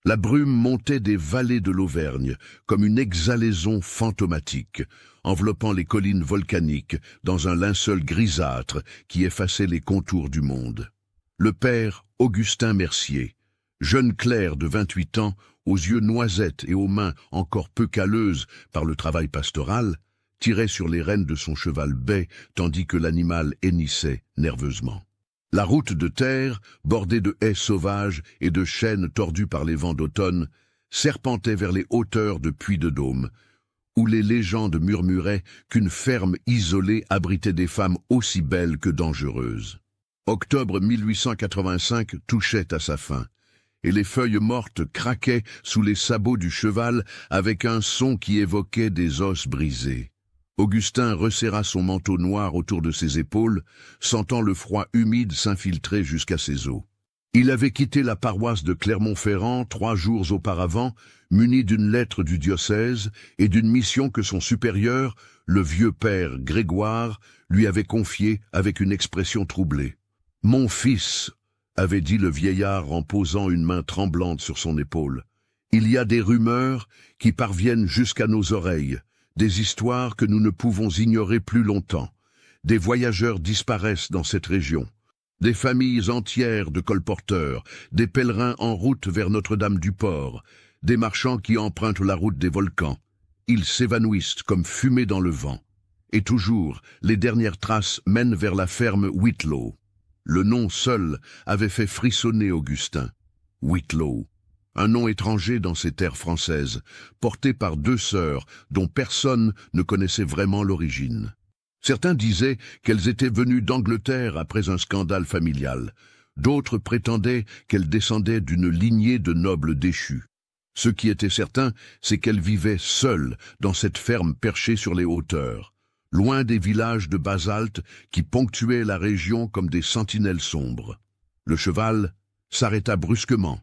La brume montait des vallées de l'Auvergne, comme une exhalaison fantomatique, enveloppant les collines volcaniques dans un linceul grisâtre qui effaçait les contours du monde. Le père Augustin Mercier, jeune clerc de 28 ans, aux yeux noisettes et aux mains encore peu calleuses par le travail pastoral, tirait sur les rênes de son cheval bai tandis que l'animal hennissait nerveusement. La route de terre, bordée de haies sauvages et de chênes tordus par les vents d'automne, serpentait vers les hauteurs de Puy-de-Dôme, où les légendes murmuraient qu'une ferme isolée abritait des femmes aussi belles que dangereuses. Octobre 1885 touchait à sa fin, et les feuilles mortes craquaient sous les sabots du cheval avec un son qui évoquait des os brisés. Augustin resserra son manteau noir autour de ses épaules, sentant le froid humide s'infiltrer jusqu'à ses os. Il avait quitté la paroisse de Clermont-Ferrand 3 jours auparavant, muni d'une lettre du diocèse et d'une mission que son supérieur, le vieux père Grégoire, lui avait confiée avec une expression troublée. « Mon fils », avait dit le vieillard en posant une main tremblante sur son épaule, « il y a des rumeurs qui parviennent jusqu'à nos oreilles, des histoires que nous ne pouvons ignorer plus longtemps. Des voyageurs disparaissent dans cette région. Des familles entières de colporteurs, des pèlerins en route vers Notre-Dame-du-Port, des marchands qui empruntent la route des volcans. Ils s'évanouissent comme fumée dans le vent. Et toujours, les dernières traces mènent vers la ferme Whitlow. » Le nom seul avait fait frissonner Augustin. Whitlow. Un nom étranger dans ces terres françaises, porté par 2 sœurs dont personne ne connaissait vraiment l'origine. Certains disaient qu'elles étaient venues d'Angleterre après un scandale familial. D'autres prétendaient qu'elles descendaient d'une lignée de nobles déchus. Ce qui était certain, c'est qu'elles vivaient seules dans cette ferme perchée sur les hauteurs, loin des villages de basalte qui ponctuaient la région comme des sentinelles sombres. Le cheval s'arrêta brusquement,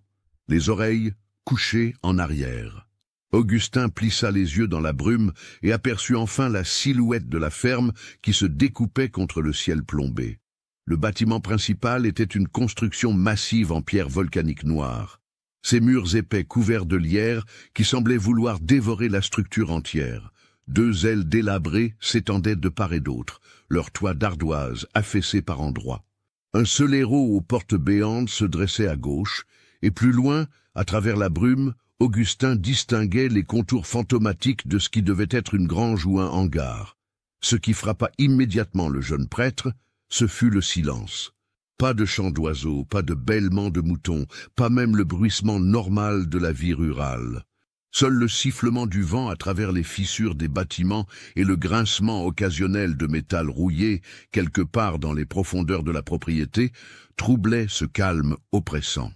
les oreilles couchées en arrière. Augustin plissa les yeux dans la brume et aperçut enfin la silhouette de la ferme qui se découpait contre le ciel plombé. Le bâtiment principal était une construction massive en pierre volcanique noire. Ses murs épais couverts de lierre qui semblaient vouloir dévorer la structure entière. 2 ailes délabrées s'étendaient de part et d'autre, leur toit d'ardoise affaissé par endroits. Un seul héros aux portes béantes se dressait à gauche, et plus loin, à travers la brume, Augustin distinguait les contours fantomatiques de ce qui devait être une grange ou un hangar. Ce qui frappa immédiatement le jeune prêtre, ce fut le silence. Pas de chant d'oiseaux, pas de bêlement de moutons, pas même le bruissement normal de la vie rurale. Seul le sifflement du vent à travers les fissures des bâtiments et le grincement occasionnel de métal rouillé, quelque part dans les profondeurs de la propriété, troublaient ce calme oppressant.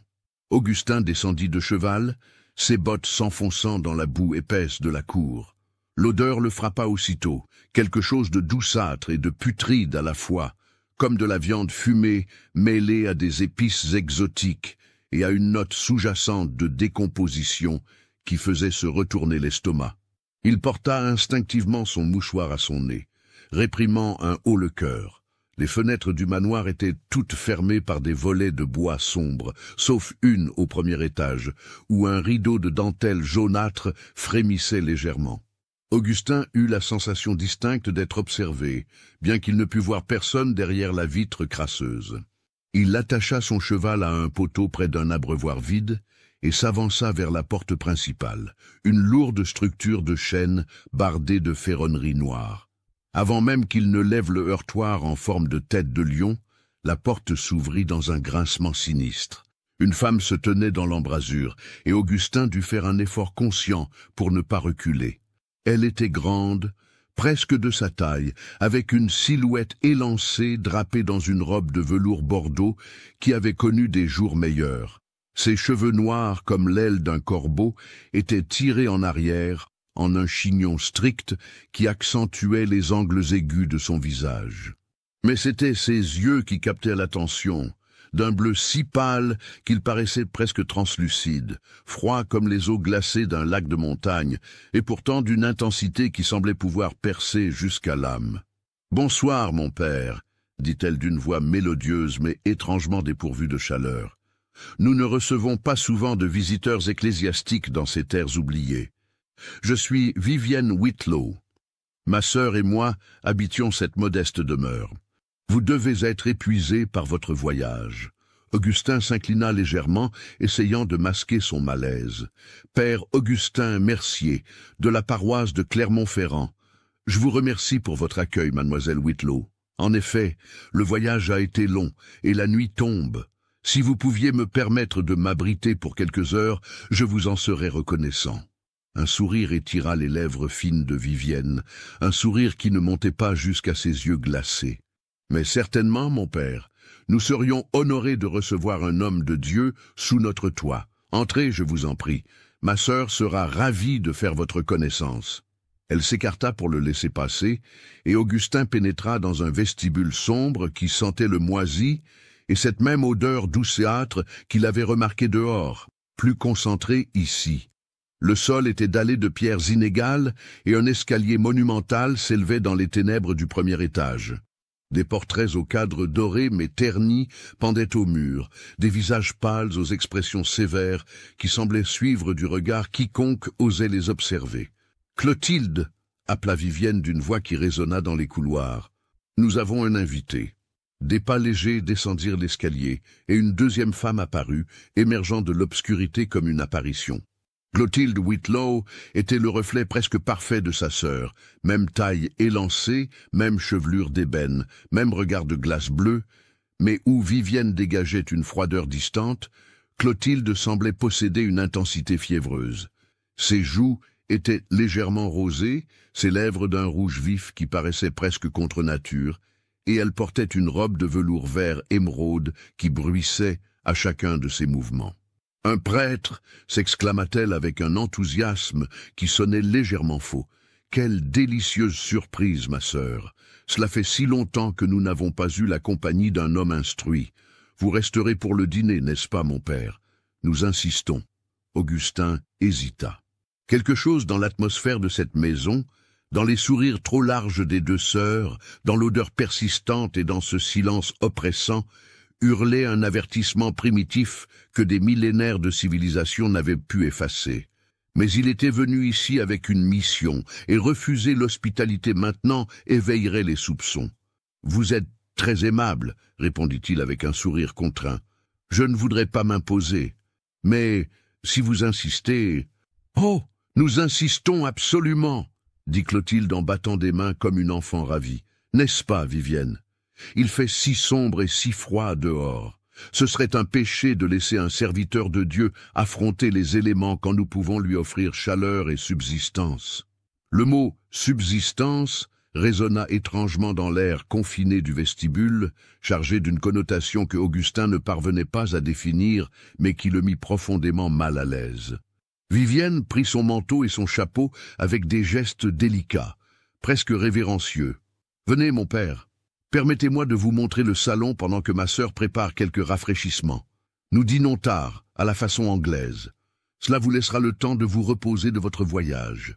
Augustin descendit de cheval, ses bottes s'enfonçant dans la boue épaisse de la cour. L'odeur le frappa aussitôt, quelque chose de douceâtre et de putride à la fois, comme de la viande fumée mêlée à des épices exotiques et à une note sous-jacente de décomposition qui faisait se retourner l'estomac. Il porta instinctivement son mouchoir à son nez, réprimant un haut-le-cœur. Les fenêtres du manoir étaient toutes fermées par des volets de bois sombre, sauf une au premier étage, où un rideau de dentelle jaunâtre frémissait légèrement. Augustin eut la sensation distincte d'être observé, bien qu'il ne pût voir personne derrière la vitre crasseuse. Il attacha son cheval à un poteau près d'un abreuvoir vide et s'avança vers la porte principale, une lourde structure de chêne bardée de ferronnerie noire. Avant même qu'il ne lève le heurtoir en forme de tête de lion, la porte s'ouvrit dans un grincement sinistre. Une femme se tenait dans l'embrasure, et Augustin dut faire un effort conscient pour ne pas reculer. Elle était grande, presque de sa taille, avec une silhouette élancée drapée dans une robe de velours bordeaux qui avait connu des jours meilleurs. Ses cheveux noirs comme l'aile d'un corbeau étaient tirés en arrière, en un chignon strict qui accentuait les angles aigus de son visage. Mais c'étaient ses yeux qui captèrent l'attention, d'un bleu si pâle qu'il paraissait presque translucide, froid comme les eaux glacées d'un lac de montagne, et pourtant d'une intensité qui semblait pouvoir percer jusqu'à l'âme. « Bonsoir, mon père », dit-elle d'une voix mélodieuse mais étrangement dépourvue de chaleur. Nous ne recevons pas souvent de visiteurs ecclésiastiques dans ces terres oubliées. Je suis Vivienne Whitlow. Ma sœur et moi habitions cette modeste demeure. Vous devez être épuisé par votre voyage. Augustin s'inclina légèrement, essayant de masquer son malaise. Père Augustin Mercier, de la paroisse de Clermont-Ferrand. Je vous remercie pour votre accueil, mademoiselle Whitlow. En effet, le voyage a été long, et la nuit tombe. Si vous pouviez me permettre de m'abriter pour quelques heures, je vous en serais reconnaissant. Un sourire étira les lèvres fines de Vivienne, un sourire qui ne montait pas jusqu'à ses yeux glacés. Mais certainement, mon père, nous serions honorés de recevoir un homme de Dieu sous notre toit. Entrez, je vous en prie. Ma sœur sera ravie de faire votre connaissance. Elle s'écarta pour le laisser passer, et Augustin pénétra dans un vestibule sombre qui sentait le moisi, et cette même odeur douceâtre qu'il avait remarquée dehors, plus concentrée ici. Le sol était dallé de pierres inégales, et un escalier monumental s'élevait dans les ténèbres du premier étage. Des portraits au cadre doré mais ternis pendaient au mur, des visages pâles aux expressions sévères qui semblaient suivre du regard quiconque osait les observer. « Clotilde !» appela Vivienne d'une voix qui résonna dans les couloirs. « Nous avons un invité. » Des pas légers descendirent l'escalier, et une deuxième femme apparut, émergeant de l'obscurité comme une apparition. Clotilde Whitlow était le reflet presque parfait de sa sœur, même taille élancée, même chevelure d'ébène, même regard de glace bleue, mais où Vivienne dégageait une froideur distante, Clotilde semblait posséder une intensité fiévreuse. Ses joues étaient légèrement rosées, ses lèvres d'un rouge vif qui paraissait presque contre nature, et elle portait une robe de velours vert émeraude qui bruissait à chacun de ses mouvements. « Un prêtre !» s'exclama-t-elle avec un enthousiasme qui sonnait légèrement faux. « Quelle délicieuse surprise, ma sœur! Cela fait si longtemps que nous n'avons pas eu la compagnie d'un homme instruit. Vous resterez pour le dîner, n'est-ce pas, mon père? Nous insistons. » Augustin hésita. Quelque chose dans l'atmosphère de cette maison, dans les sourires trop larges des deux sœurs, dans l'odeur persistante et dans ce silence oppressant, hurlait un avertissement primitif que des millénaires de civilisation n'avaient pu effacer. Mais il était venu ici avec une mission, et refuser l'hospitalité maintenant éveillerait les soupçons. « Vous êtes très aimable, » répondit-il avec un sourire contraint. « Je ne voudrais pas m'imposer. Mais si vous insistez... »« Oh, nous insistons absolument !» dit Clotilde en battant des mains comme une enfant ravie. « N'est-ce pas, Vivienne ? Il fait si sombre et si froid dehors. Ce serait un péché de laisser un serviteur de Dieu affronter les éléments quand nous pouvons lui offrir chaleur et subsistance. » Le mot « subsistance » résonna étrangement dans l'air confiné du vestibule, chargé d'une connotation que Augustin ne parvenait pas à définir, mais qui le mit profondément mal à l'aise. Vivienne prit son manteau et son chapeau avec des gestes délicats, presque révérencieux. « Venez, mon père. Permettez-moi de vous montrer le salon pendant que ma sœur prépare quelques rafraîchissements. Nous dînons tard, à la façon anglaise. Cela vous laissera le temps de vous reposer de votre voyage. »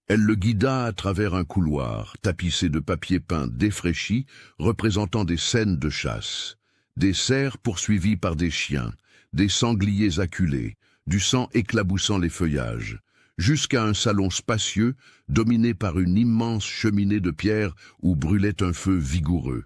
Elle le guida à travers un couloir, tapissé de papier peint défraîchi, représentant des scènes de chasse. Des cerfs poursuivis par des chiens, des sangliers acculés, du sang éclaboussant les feuillages, jusqu'à un salon spacieux, dominé par une immense cheminée de pierre où brûlait un feu vigoureux.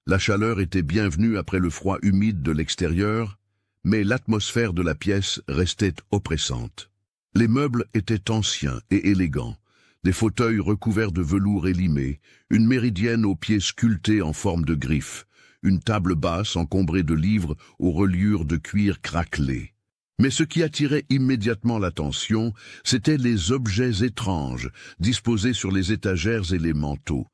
La chaleur était bienvenue après le froid humide de l'extérieur, mais l'atmosphère de la pièce restait oppressante. Les meubles étaient anciens et élégants, des fauteuils recouverts de velours élimé, une méridienne aux pieds sculptés en forme de griffes, une table basse encombrée de livres aux reliures de cuir craquelé. Mais ce qui attirait immédiatement l'attention, c'étaient les objets étranges disposés sur les étagères et les manteaux.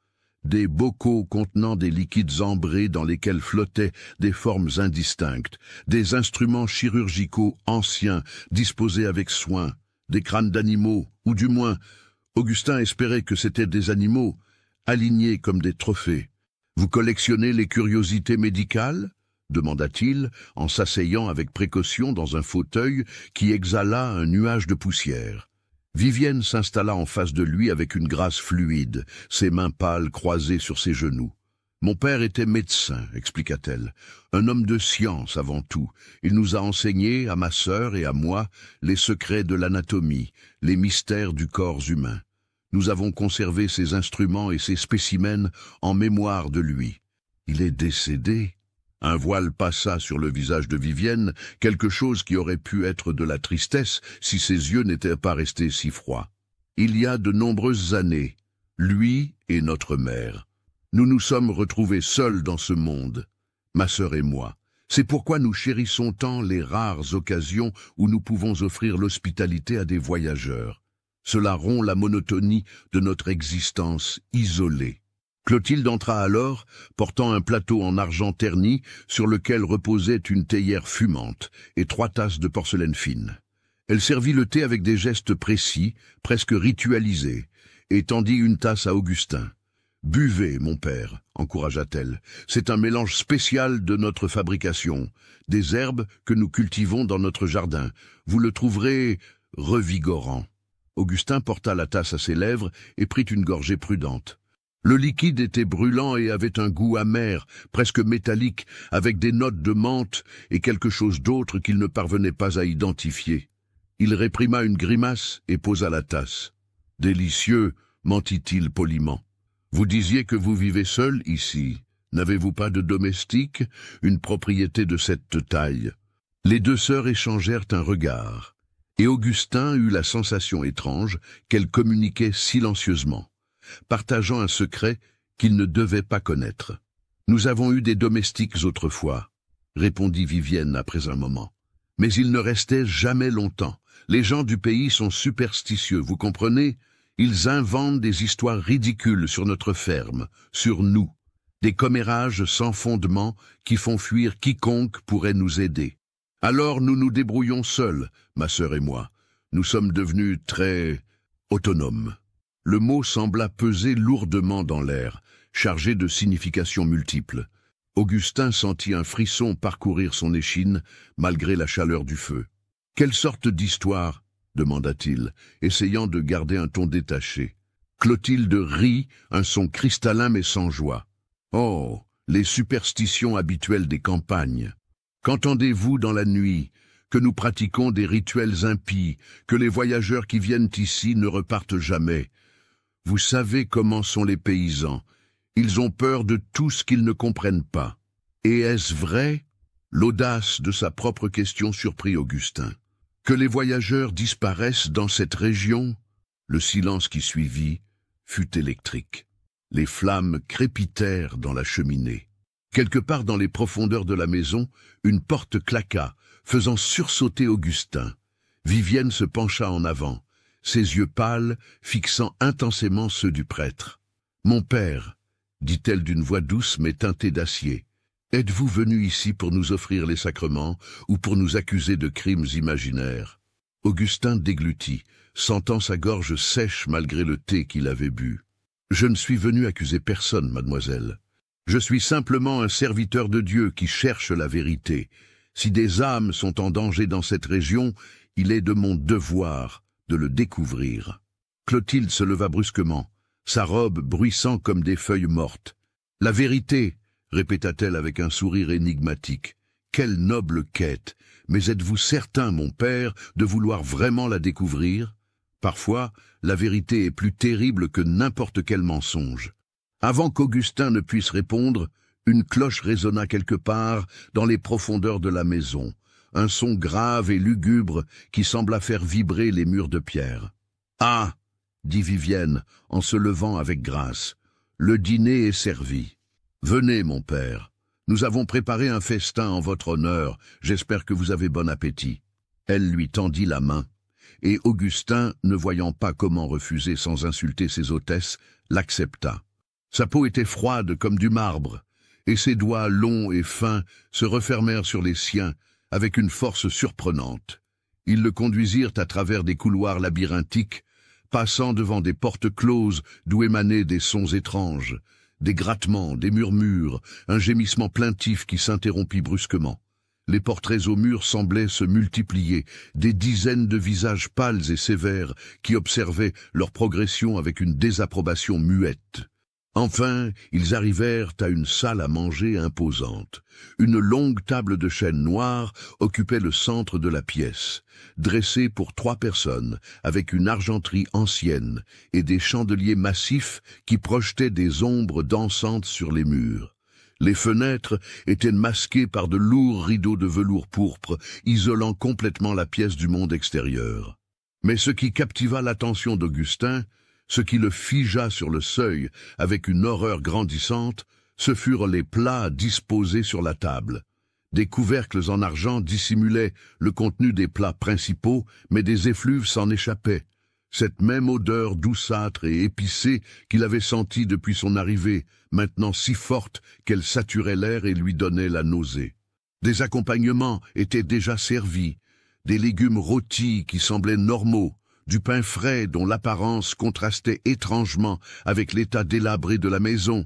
Des bocaux contenant des liquides ambrés dans lesquels flottaient des formes indistinctes, des instruments chirurgicaux anciens disposés avec soin, des crânes d'animaux, ou du moins, Augustin espérait que c'étaient des animaux, alignés comme des trophées. « Vous collectionnez les curiosités médicales ?» demanda-t-il, en s'asseyant avec précaution dans un fauteuil qui exhala un nuage de poussière. Vivienne s'installa en face de lui avec une grâce fluide, ses mains pâles croisées sur ses genoux. « Mon père était médecin, expliqua-t-elle, un homme de science avant tout. Il nous a enseigné, à ma sœur et à moi, les secrets de l'anatomie, les mystères du corps humain. Nous avons conservé ses instruments et ses spécimens en mémoire de lui. Il est décédé. Un voile passa sur le visage de Vivienne, quelque chose qui aurait pu être de la tristesse si ses yeux n'étaient pas restés si froids. Il y a de nombreuses années, lui et notre mère, nous nous sommes retrouvés seuls dans ce monde, ma sœur et moi. C'est pourquoi nous chérissons tant les rares occasions où nous pouvons offrir l'hospitalité à des voyageurs. Cela rompt la monotonie de notre existence isolée. Clotilde entra alors, portant un plateau en argent terni sur lequel reposait une théière fumante et 3 tasses de porcelaine fine. Elle servit le thé avec des gestes précis, presque ritualisés, et tendit une tasse à Augustin. « Buvez, mon père, encouragea-t-elle. C'est un mélange spécial de notre fabrication, des herbes que nous cultivons dans notre jardin. Vous le trouverez revigorant. » Augustin porta la tasse à ses lèvres et prit une gorgée prudente. Le liquide était brûlant et avait un goût amer, presque métallique, avec des notes de menthe et quelque chose d'autre qu'il ne parvenait pas à identifier. Il réprima une grimace et posa la tasse. « Délicieux, mentit-il poliment. Vous disiez que vous vivez seul ici. N'avez-vous pas de domestique, une propriété de cette taille ?» Les 2 sœurs échangèrent un regard, et Augustin eut la sensation étrange qu'elles communiquaient silencieusement, partageant un secret qu'ils ne devaient pas connaître. « Nous avons eu des domestiques autrefois, » répondit Vivienne après un moment. « Mais ils ne restaient jamais longtemps. Les gens du pays sont superstitieux, vous comprenez ? Ils inventent des histoires ridicules sur notre ferme, sur nous, des commérages sans fondement qui font fuir quiconque pourrait nous aider. Alors nous nous débrouillons seuls, ma sœur et moi. Nous sommes devenus très autonomes. » Le mot sembla peser lourdement dans l'air, chargé de significations multiples. Augustin sentit un frisson parcourir son échine, malgré la chaleur du feu. « Quelle sorte d'histoire ?» demanda-t-il, essayant de garder un ton détaché. Clotilde rit, un son cristallin mais sans joie. « Oh, les superstitions habituelles des campagnes. Qu'entendez-vous dans la nuit ? Que nous pratiquons des rituels impies, que les voyageurs qui viennent ici ne repartent jamais. Vous savez comment sont les paysans. Ils ont peur de tout ce qu'ils ne comprennent pas. Et est-ce vrai ?» L'audace de sa propre question surprit Augustin. « Que les voyageurs disparaissent dans cette région ?» Le silence qui suivit fut électrique. Les flammes crépitèrent dans la cheminée. Quelque part dans les profondeurs de la maison, une porte claqua, faisant sursauter Augustin. Vivienne se pencha en avant, ses yeux pâles fixant intensément ceux du prêtre. « Mon père, » dit-elle d'une voix douce mais teintée d'acier, « êtes-vous venu ici pour nous offrir les sacrements ou pour nous accuser de crimes imaginaires ?» Augustin déglutit, sentant sa gorge sèche malgré le thé qu'il avait bu. « Je ne suis venu accuser personne, mademoiselle. Je suis simplement un serviteur de Dieu qui cherche la vérité. Si des âmes sont en danger dans cette région, il est de mon devoir de le découvrir. » Clotilde se leva brusquement, sa robe bruissant comme des feuilles mortes. « La vérité !» répéta-t-elle avec un sourire énigmatique. « Quelle noble quête! Mais êtes-vous certain, mon père, de vouloir vraiment la découvrir ? Parfois, la vérité est plus terrible que n'importe quel mensonge. » Avant qu'Augustin ne puisse répondre, une cloche résonna quelque part dans les profondeurs de la maison, un son grave et lugubre qui sembla faire vibrer les murs de pierre. « Ah !» dit Vivienne en se levant avec grâce, « le dîner est servi. Venez, mon père. Nous avons préparé un festin en votre honneur. J'espère que vous avez bon appétit. » Elle lui tendit la main, et Augustin, ne voyant pas comment refuser sans insulter ses hôtesses, l'accepta. Sa peau était froide comme du marbre, et ses doigts longs et fins se refermèrent sur les siens avec une force surprenante. Ils le conduisirent à travers des couloirs labyrinthiques, passant devant des portes closes d'où émanaient des sons étranges, des grattements, des murmures, un gémissement plaintif qui s'interrompit brusquement. Les portraits au mur semblaient se multiplier, des dizaines de visages pâles et sévères qui observaient leur progression avec une désapprobation muette. Enfin, ils arrivèrent à une salle à manger imposante. Une longue table de chêne noir occupait le centre de la pièce, dressée pour 3 personnes, avec une argenterie ancienne et des chandeliers massifs qui projetaient des ombres dansantes sur les murs. Les fenêtres étaient masquées par de lourds rideaux de velours pourpre, isolant complètement la pièce du monde extérieur. Mais ce qui captiva l'attention d'Augustin, ce qui le figea sur le seuil avec une horreur grandissante, ce furent les plats disposés sur la table. Des couvercles en argent dissimulaient le contenu des plats principaux, mais des effluves s'en échappaient. Cette même odeur douceâtre et épicée qu'il avait sentie depuis son arrivée, maintenant si forte qu'elle saturait l'air et lui donnait la nausée. Des accompagnements étaient déjà servis, des légumes rôtis qui semblaient normaux, du pain frais dont l'apparence contrastait étrangement avec l'état délabré de la maison,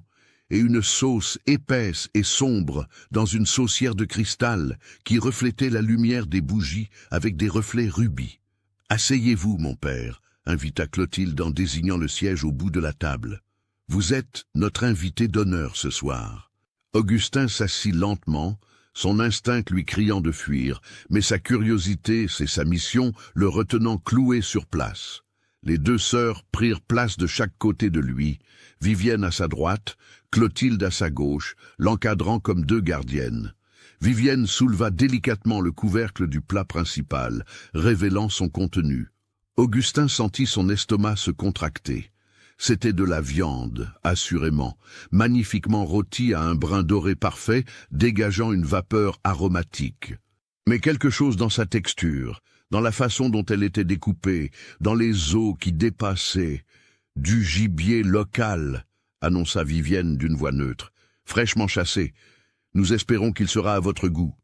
et une sauce épaisse et sombre dans une saucière de cristal qui reflétait la lumière des bougies avec des reflets rubis. « Asseyez-vous, mon père », invita Clotilde en désignant le siège au bout de la table. « Vous êtes notre invité d'honneur ce soir. » Augustin s'assit lentement, son instinct lui criant de fuir, mais sa curiosité, c'est sa mission, le retenant cloué sur place. Les 2 sœurs prirent place de chaque côté de lui, Vivienne à sa droite, Clotilde à sa gauche, l'encadrant comme 2 gardiennes. Vivienne souleva délicatement le couvercle du plat principal, révélant son contenu. Augustin sentit son estomac se contracter. C'était de la viande, assurément, magnifiquement rôtie à un brun doré parfait, dégageant une vapeur aromatique. Mais quelque chose dans sa texture, dans la façon dont elle était découpée, dans les os qui dépassaient, du gibier local, annonça Vivienne d'une voix neutre, fraîchement chassé. Nous espérons qu'il sera à votre goût.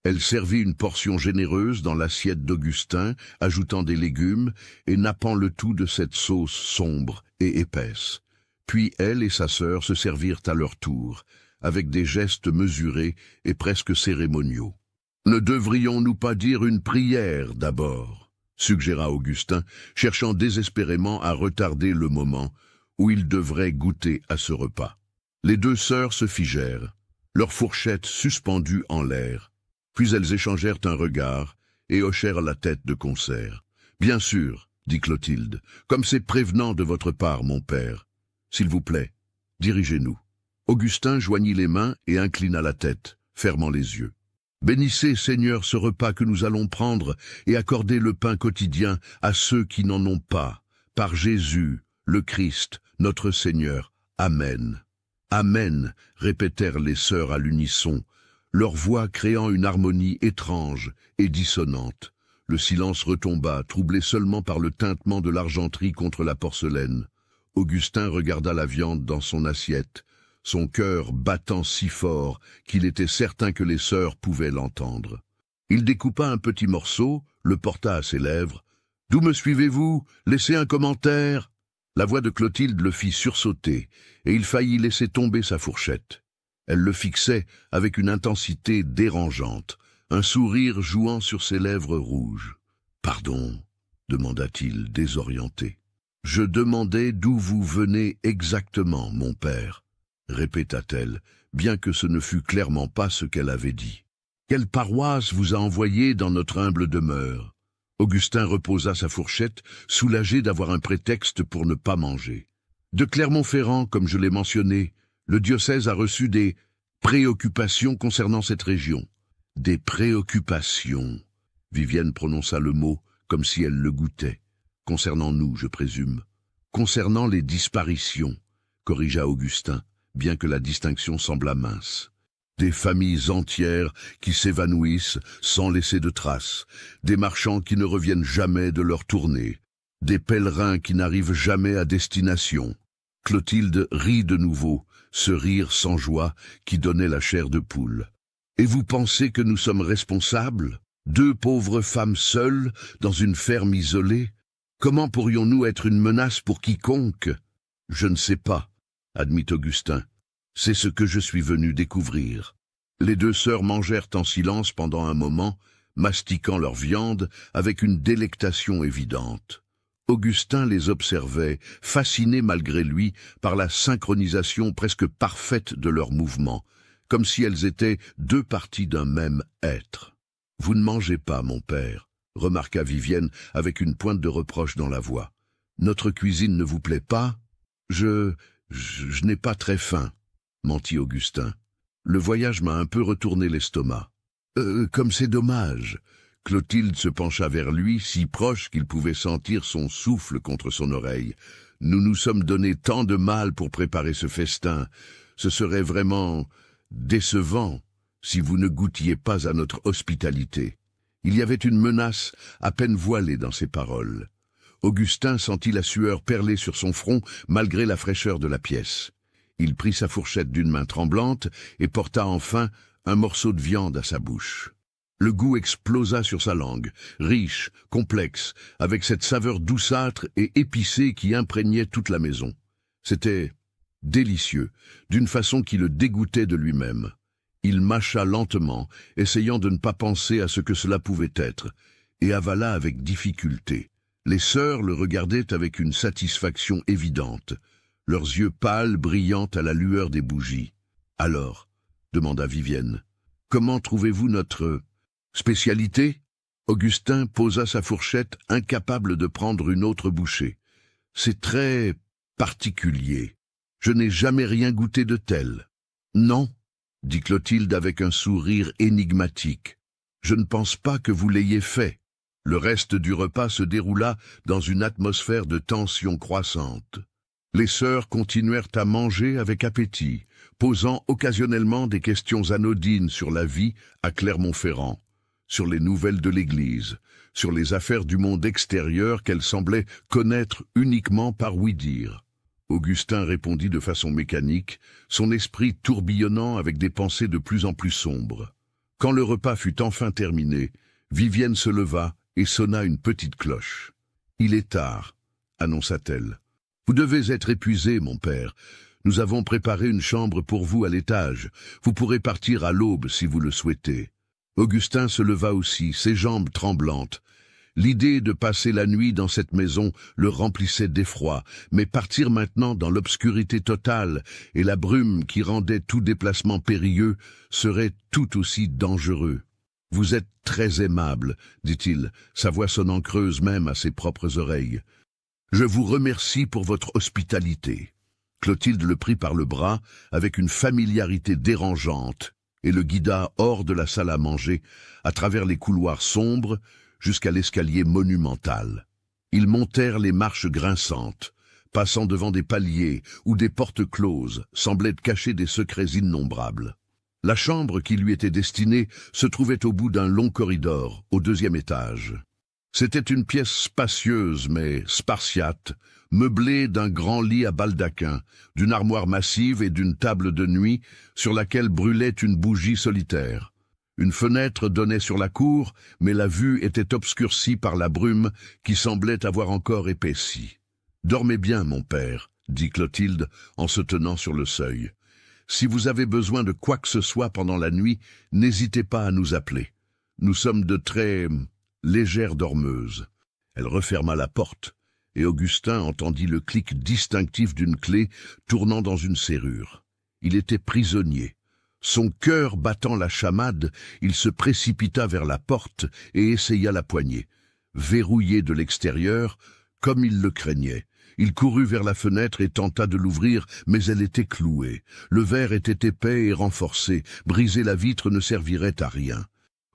Elle servit une portion généreuse dans l'assiette d'Augustin, ajoutant des légumes et nappant le tout de cette sauce sombre et épaisse. Puis elle et sa sœur se servirent à leur tour, avec des gestes mesurés et presque cérémoniaux. « Ne devrions-nous pas dire une prière d'abord ?» suggéra Augustin, cherchant désespérément à retarder le moment où ils devraient goûter à ce repas. Les 2 sœurs se figèrent, leurs fourchettes suspendues en l'air. Puis elles échangèrent un regard et hochèrent la tête de concert. « Bien sûr, » dit Clotilde, « comme c'est prévenant de votre part, mon père. S'il vous plaît, dirigez-nous. » Augustin joignit les mains et inclina la tête, fermant les yeux. « Bénissez, Seigneur, ce repas que nous allons prendre et accordez le pain quotidien à ceux qui n'en ont pas. Par Jésus, le Christ, notre Seigneur. Amen. »« Amen » répétèrent les sœurs à l'unisson, leur voix créant une harmonie étrange et dissonante. Le silence retomba, troublé seulement par le tintement de l'argenterie contre la porcelaine. Augustin regarda la viande dans son assiette, son cœur battant si fort qu'il était certain que les sœurs pouvaient l'entendre. Il découpa un petit morceau, le porta à ses lèvres. « D'où me suivez-vous? Laissez un commentaire !» La voix de Clotilde le fit sursauter, et il faillit laisser tomber sa fourchette. Elle le fixait avec une intensité dérangeante, un sourire jouant sur ses lèvres rouges. « Pardon » demanda-t-il, désorienté. « Je demandais d'où vous venez exactement, mon père, » répéta-t-elle, bien que ce ne fût clairement pas ce qu'elle avait dit. « Quelle paroisse vous a envoyé dans notre humble demeure ?» Augustin reposa sa fourchette, soulagé d'avoir un prétexte pour ne pas manger. « De Clermont-Ferrand, comme je l'ai mentionné, le diocèse a reçu des préoccupations concernant cette région. » « Des préoccupations » Vivienne prononça le mot comme si elle le goûtait. « Concernant nous, je présume. »« Concernant les disparitions » corrigea Augustin, bien que la distinction semblât mince. « Des familles entières qui s'évanouissent sans laisser de traces, des marchands qui ne reviennent jamais de leur tournée, des pèlerins qui n'arrivent jamais à destination. » Clotilde rit de nouveau, ce rire sans joie qui donnait la chair de poule. « Et vous pensez que nous sommes responsables? 2 pauvres femmes seules, dans une ferme isolée? Comment pourrions-nous être une menace pour quiconque? » « Je ne sais pas, » admit Augustin. « C'est ce que je suis venu découvrir. » Les 2 sœurs mangèrent en silence pendant un moment, mastiquant leur viande avec une délectation évidente. Augustin les observait, fasciné malgré lui par la synchronisation presque parfaite de leurs mouvements, comme si elles étaient deux parties d'un même être. « Vous ne mangez pas, mon père », remarqua Vivienne avec une pointe de reproche dans la voix. « Notre cuisine ne vous plaît pas ? Je n'ai pas très faim, » mentit Augustin. « Le voyage m'a un peu retourné l'estomac. »« Comme c'est dommage !» Clotilde se pencha vers lui, si proche qu'il pouvait sentir son souffle contre son oreille. « Nous nous sommes donné tant de mal pour préparer ce festin. Ce serait vraiment décevant si vous ne goûtiez pas à notre hospitalité. » Il y avait une menace à peine voilée dans ses paroles. Augustin sentit la sueur perler sur son front malgré la fraîcheur de la pièce. Il prit sa fourchette d'une main tremblante et porta enfin un morceau de viande à sa bouche. Le goût explosa sur sa langue, riche, complexe, avec cette saveur douceâtre et épicée qui imprégnait toute la maison. C'était délicieux, d'une façon qui le dégoûtait de lui-même. Il mâcha lentement, essayant de ne pas penser à ce que cela pouvait être, et avala avec difficulté. Les sœurs le regardaient avec une satisfaction évidente, leurs yeux pâles brillant à la lueur des bougies. « Alors » demanda Vivienne, « comment trouvez-vous notre spécialité ?» Augustin posa sa fourchette, incapable de prendre une autre bouchée. « C'est très particulier. Je n'ai jamais rien goûté de tel. »« Non » dit Clotilde avec un sourire énigmatique. « Je ne pense pas que vous l'ayez fait. » Le reste du repas se déroula dans une atmosphère de tension croissante. Les sœurs continuèrent à manger avec appétit, posant occasionnellement des questions anodines sur la vie à Clermont-Ferrand, sur les nouvelles de l'Église, sur les affaires du monde extérieur qu'elles semblaient connaître uniquement par ouï-dire. Augustin répondit de façon mécanique, son esprit tourbillonnant avec des pensées de plus en plus sombres. Quand le repas fut enfin terminé, Vivienne se leva et sonna une petite cloche. « Il est tard, » annonça-t-elle. « Vous devez être épuisé, mon père. Nous avons préparé une chambre pour vous à l'étage. Vous pourrez partir à l'aube si vous le souhaitez. » Augustin se leva aussi, ses jambes tremblantes. L'idée de passer la nuit dans cette maison le remplissait d'effroi, mais partir maintenant dans l'obscurité totale et la brume qui rendait tout déplacement périlleux serait tout aussi dangereux. « Vous êtes très aimable, » dit-il, sa voix sonnant creuse même à ses propres oreilles. « Je vous remercie pour votre hospitalité. » Clotilde le prit par le bras avec une familiarité dérangeante et le guida hors de la salle à manger, à travers les couloirs sombres, jusqu'à l'escalier monumental. Ils montèrent les marches grinçantes, passant devant des paliers où des portes closes semblaient cacher des secrets innombrables. La chambre qui lui était destinée se trouvait au bout d'un long corridor, au 2e étage. C'était une pièce spacieuse mais spartiate, meublée d'un grand lit à baldaquin, d'une armoire massive et d'une table de nuit sur laquelle brûlait une bougie solitaire. Une fenêtre donnait sur la cour, mais la vue était obscurcie par la brume qui semblait avoir encore épaissi. « Dormez bien, mon père, » dit Clotilde en se tenant sur le seuil. « Si vous avez besoin de quoi que ce soit pendant la nuit, n'hésitez pas à nous appeler. Nous sommes de très légères dormeuses. » Elle referma la porte, et Augustin entendit le clic distinctif d'une clé tournant dans une serrure. Il était prisonnier. Son cœur battant la chamade, il se précipita vers la porte et essaya la poignée. Verrouillée de l'extérieur, comme il le craignait, il courut vers la fenêtre et tenta de l'ouvrir, mais elle était clouée. Le verre était épais et renforcé, briser la vitre ne servirait à rien.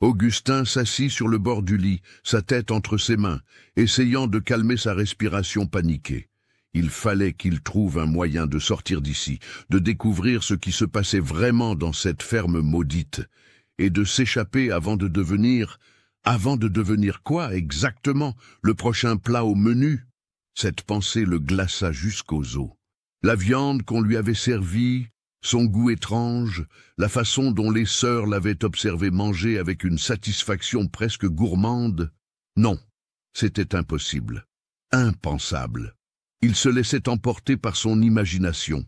Augustin s'assit sur le bord du lit, sa tête entre ses mains, essayant de calmer sa respiration paniquée. Il fallait qu'il trouve un moyen de sortir d'ici, de découvrir ce qui se passait vraiment dans cette ferme maudite, et de s'échapper avant de devenir... Avant de devenir quoi, exactement? Le prochain plat au menu? Cette pensée le glaça jusqu'aux os. La viande qu'on lui avait servie, son goût étrange, la façon dont les sœurs l'avaient observé manger avec une satisfaction presque gourmande. Non, c'était impossible, impensable. Il se laissait emporter par son imagination,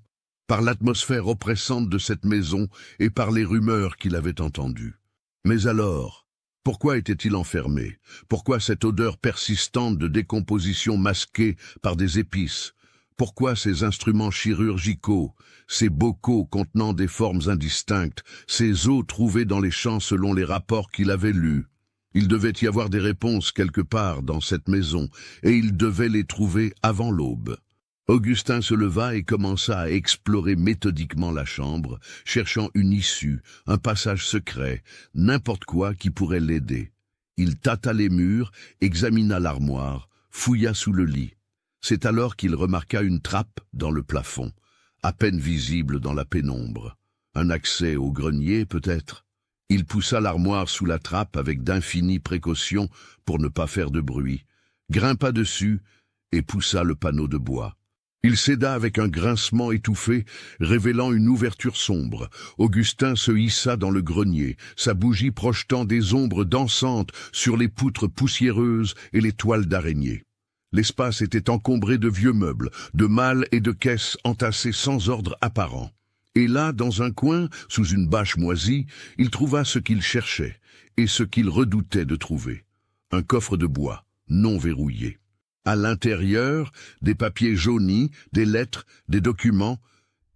par l'atmosphère oppressante de cette maison et par les rumeurs qu'il avait entendues. Mais alors, Pourquoi était-il enfermé? Pourquoi cette odeur persistante de décomposition masquée par des épices? Pourquoi ces instruments chirurgicaux, ces bocaux contenant des formes indistinctes, ces os trouvés dans les champs selon les rapports qu'il avait lus? Il devait y avoir des réponses quelque part dans cette maison, et il devait les trouver avant l'aube. Augustin se leva et commença à explorer méthodiquement la chambre, cherchant une issue, un passage secret, n'importe quoi qui pourrait l'aider. Il tâta les murs, examina l'armoire, fouilla sous le lit. C'est alors qu'il remarqua une trappe dans le plafond, à peine visible dans la pénombre. Un accès au grenier, peut-être. Il poussa l'armoire sous la trappe avec d'infinies précautions pour ne pas faire de bruit, grimpa dessus et poussa le panneau de bois. Il céda avec un grincement étouffé, révélant une ouverture sombre. Augustin se hissa dans le grenier, sa bougie projetant des ombres dansantes sur les poutres poussiéreuses et les toiles d'araignée. L'espace était encombré de vieux meubles, de malles et de caisses entassées sans ordre apparent. Et là, dans un coin, sous une bâche moisie, il trouva ce qu'il cherchait et ce qu'il redoutait de trouver. Un coffre de bois, non verrouillé. À l'intérieur, des papiers jaunis, des lettres, des documents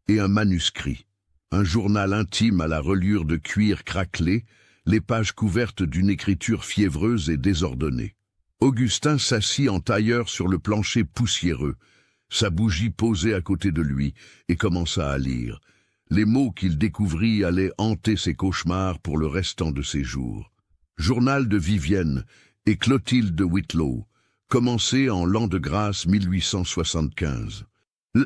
et un manuscrit. Un journal intime à la reliure de cuir craquelé, les pages couvertes d'une écriture fiévreuse et désordonnée. Augustin s'assit en tailleur sur le plancher poussiéreux, sa bougie posée à côté de lui, et commença à lire. Les mots qu'il découvrit allaient hanter ses cauchemars pour le restant de ses jours. Journal de Vivienne et Clotilde de Whitlow, commencé en l'an de grâce 1875.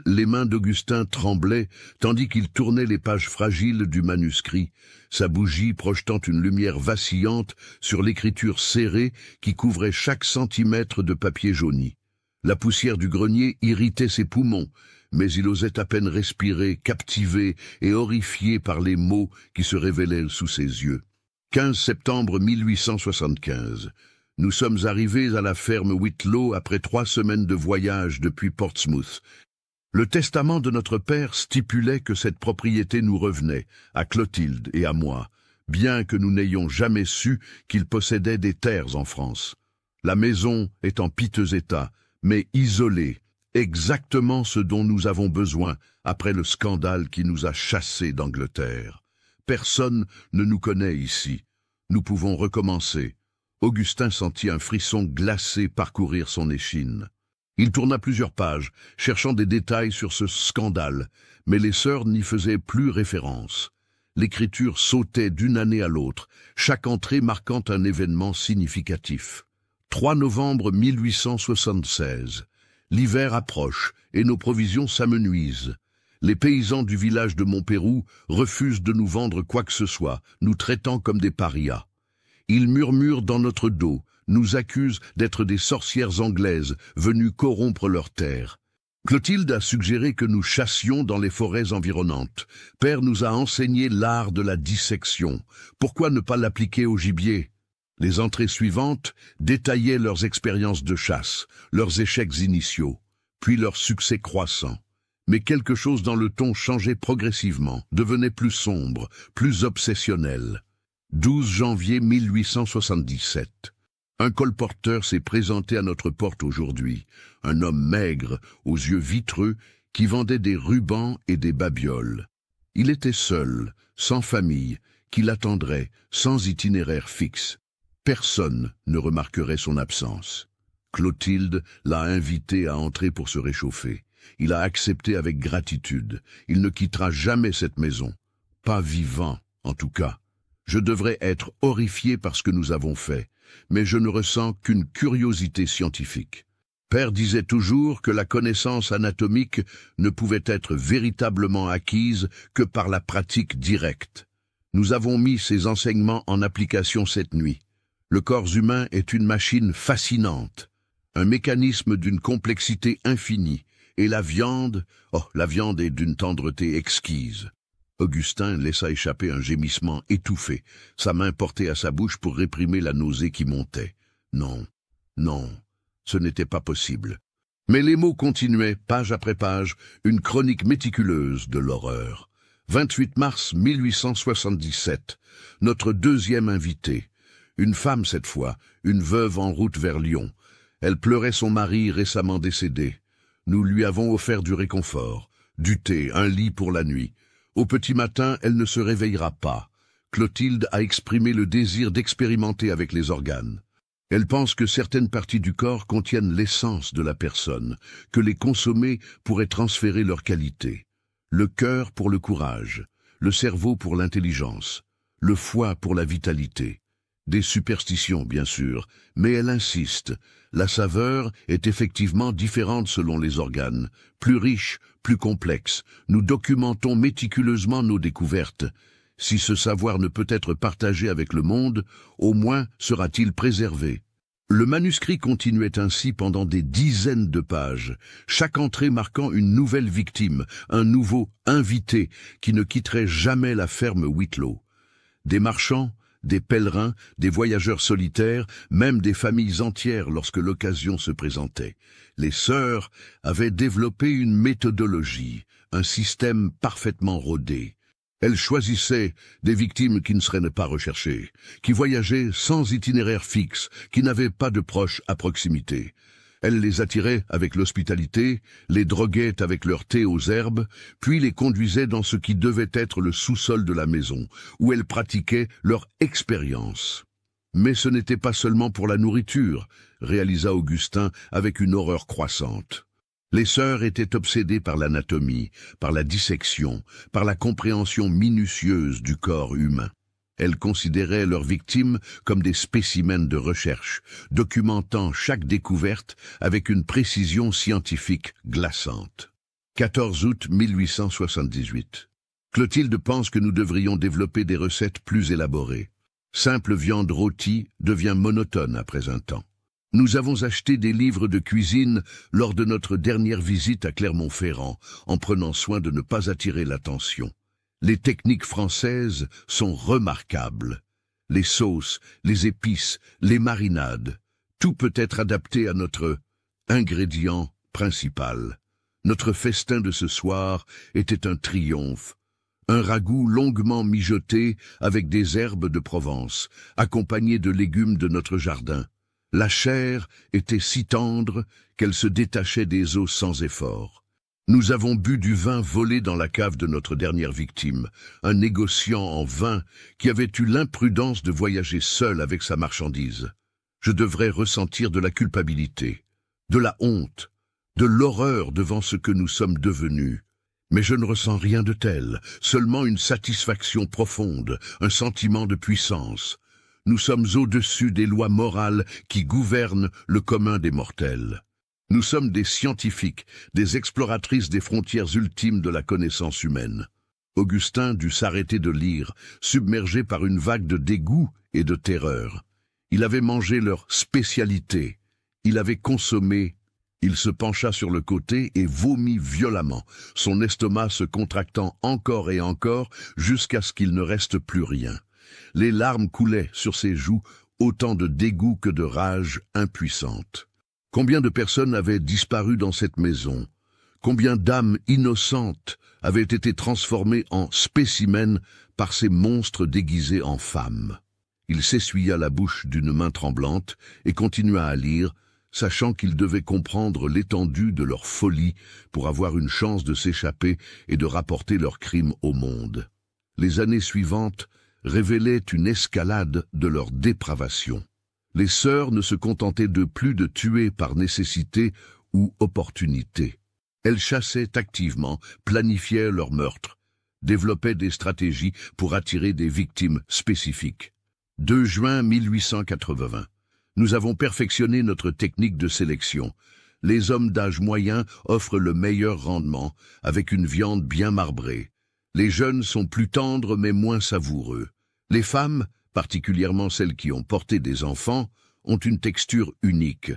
Les mains d'Augustin tremblaient, tandis qu'il tournait les pages fragiles du manuscrit, sa bougie projetant une lumière vacillante sur l'écriture serrée qui couvrait chaque centimètre de papier jauni. La poussière du grenier irritait ses poumons, mais il osait à peine respirer, captivé et horrifié par les mots qui se révélaient sous ses yeux. 15 septembre 1875. Nous sommes arrivés à la ferme Whitlow après 3 semaines de voyage depuis Portsmouth. Le testament de notre père stipulait que cette propriété nous revenait, à Clotilde et à moi, bien que nous n'ayons jamais su qu'il possédait des terres en France. La maison est en piteux état, mais isolée, exactement ce dont nous avons besoin après le scandale qui nous a chassés d'Angleterre. Personne ne nous connaît ici. Nous pouvons recommencer. Augustin sentit un frisson glacé parcourir son échine. Il tourna plusieurs pages, cherchant des détails sur ce scandale, mais les sœurs n'y faisaient plus référence. L'écriture sautait d'une année à l'autre, chaque entrée marquant un événement significatif. 3 novembre 1876. L'hiver approche et nos provisions s'amenuisent. Les paysans du village de Montpérou refusent de nous vendre quoi que ce soit, nous traitant comme des parias. Ils murmurent dans notre dos, nous accusent d'être des sorcières anglaises venues corrompre leurs terres. Clotilde a suggéré que nous chassions dans les forêts environnantes. Père nous a enseigné l'art de la dissection. Pourquoi ne pas l'appliquer au gibier? Les entrées suivantes détaillaient leurs expériences de chasse, leurs échecs initiaux, puis leurs succès croissants. Mais quelque chose dans le ton changeait progressivement, devenait plus sombre, plus obsessionnel. 12 janvier 1877. Un colporteur s'est présenté à notre porte aujourd'hui, un homme maigre, aux yeux vitreux, qui vendait des rubans et des babioles. Il était seul, sans famille, qui l'attendrait, sans itinéraire fixe. Personne ne remarquerait son absence. Clotilde l'a invité à entrer pour se réchauffer. Il a accepté avec gratitude. Il ne quittera jamais cette maison. Pas vivant, en tout cas. Je devrais être horrifié par ce que nous avons fait, mais je ne ressens qu'une curiosité scientifique. Père disait toujours que la connaissance anatomique ne pouvait être véritablement acquise que par la pratique directe. Nous avons mis ces enseignements en application cette nuit. Le corps humain est une machine fascinante, un mécanisme d'une complexité infinie, et la viande est d'une tendreté exquise. Augustin laissa échapper un gémissement étouffé, sa main portée à sa bouche pour réprimer la nausée qui montait. Non, non, ce n'était pas possible. Mais les mots continuaient, page après page, une chronique méticuleuse de l'horreur. 28 mars 1877, notre deuxième invité. Une femme cette fois, une veuve en route vers Lyon. Elle pleurait son mari récemment décédé. Nous lui avons offert du réconfort, du thé, un lit pour la nuit. Au petit matin, elle ne se réveillera pas. Clotilde a exprimé le désir d'expérimenter avec les organes. Elle pense que certaines parties du corps contiennent l'essence de la personne, que les consommer pourrait transférer leur qualité. Le cœur pour le courage, le cerveau pour l'intelligence, le foie pour la vitalité. Des superstitions, bien sûr, mais elle insiste. La saveur est effectivement différente selon les organes, plus riche, plus complexe. Nous documentons méticuleusement nos découvertes. Si ce savoir ne peut être partagé avec le monde, au moins sera-t-il préservé. Le manuscrit continuait ainsi pendant des dizaines de pages, chaque entrée marquant une nouvelle victime, un nouveau invité qui ne quitterait jamais la ferme Whitlow. Des marchands, des pèlerins, des voyageurs solitaires, même des familles entières lorsque l'occasion se présentait. Les sœurs avaient développé une méthodologie, un système parfaitement rodé. Elles choisissaient des victimes qui ne seraient pas recherchées, qui voyageaient sans itinéraire fixe, qui n'avaient pas de proches à proximité. Elles les attiraient avec l'hospitalité, les droguaient avec leur thé aux herbes, puis les conduisaient dans ce qui devait être le sous-sol de la maison, où elles pratiquaient leur expérience. Mais ce n'était pas seulement pour la nourriture, réalisa Augustin avec une horreur croissante. Les sœurs étaient obsédées par l'anatomie, par la dissection, par la compréhension minutieuse du corps humain. Elles considéraient leurs victimes comme des spécimens de recherche, documentant chaque découverte avec une précision scientifique glaçante. 14 août 1878. Clotilde pense que nous devrions développer des recettes plus élaborées. Simple viande rôtie devient monotone après un temps. Nous avons acheté des livres de cuisine lors de notre dernière visite à Clermont-Ferrand, en prenant soin de ne pas attirer l'attention. Les techniques françaises sont remarquables. Les sauces, les épices, les marinades, tout peut être adapté à notre ingrédient principal. Notre festin de ce soir était un triomphe. Un ragoût longuement mijoté avec des herbes de Provence, accompagné de légumes de notre jardin. La chair était si tendre qu'elle se détachait des os sans effort. Nous avons bu du vin volé dans la cave de notre dernière victime, un négociant en vin qui avait eu l'imprudence de voyager seul avec sa marchandise. Je devrais ressentir de la culpabilité, de la honte, de l'horreur devant ce que nous sommes devenus. Mais je ne ressens rien de tel, seulement une satisfaction profonde, un sentiment de puissance. Nous sommes au-dessus des lois morales qui gouvernent le commun des mortels. Nous sommes des scientifiques, des exploratrices des frontières ultimes de la connaissance humaine. Augustin dut s'arrêter de lire, submergé par une vague de dégoût et de terreur. Il avait mangé leur spécialité. Il avait consommé. Il se pencha sur le côté et vomit violemment, son estomac se contractant encore et encore jusqu'à ce qu'il ne reste plus rien. Les larmes coulaient sur ses joues, autant de dégoût que de rage impuissante. Combien de personnes avaient disparu dans cette maison? Combien d'âmes innocentes avaient été transformées en spécimens par ces monstres déguisés en femmes? Il s'essuya la bouche d'une main tremblante et continua à lire, sachant qu'il devait comprendre l'étendue de leur folie pour avoir une chance de s'échapper et de rapporter leurs crimes au monde. Les années suivantes révélaient une escalade de leur dépravation. Les sœurs ne se contentaient de plus de tuer par nécessité ou opportunité. Elles chassaient activement, planifiaient leurs meurtres, développaient des stratégies pour attirer des victimes spécifiques. 2 juin 1880. Nous avons perfectionné notre technique de sélection. Les hommes d'âge moyen offrent le meilleur rendement, avec une viande bien marbrée. Les jeunes sont plus tendres mais moins savoureux. Les femmes, particulièrement celles qui ont porté des enfants, ont une texture unique.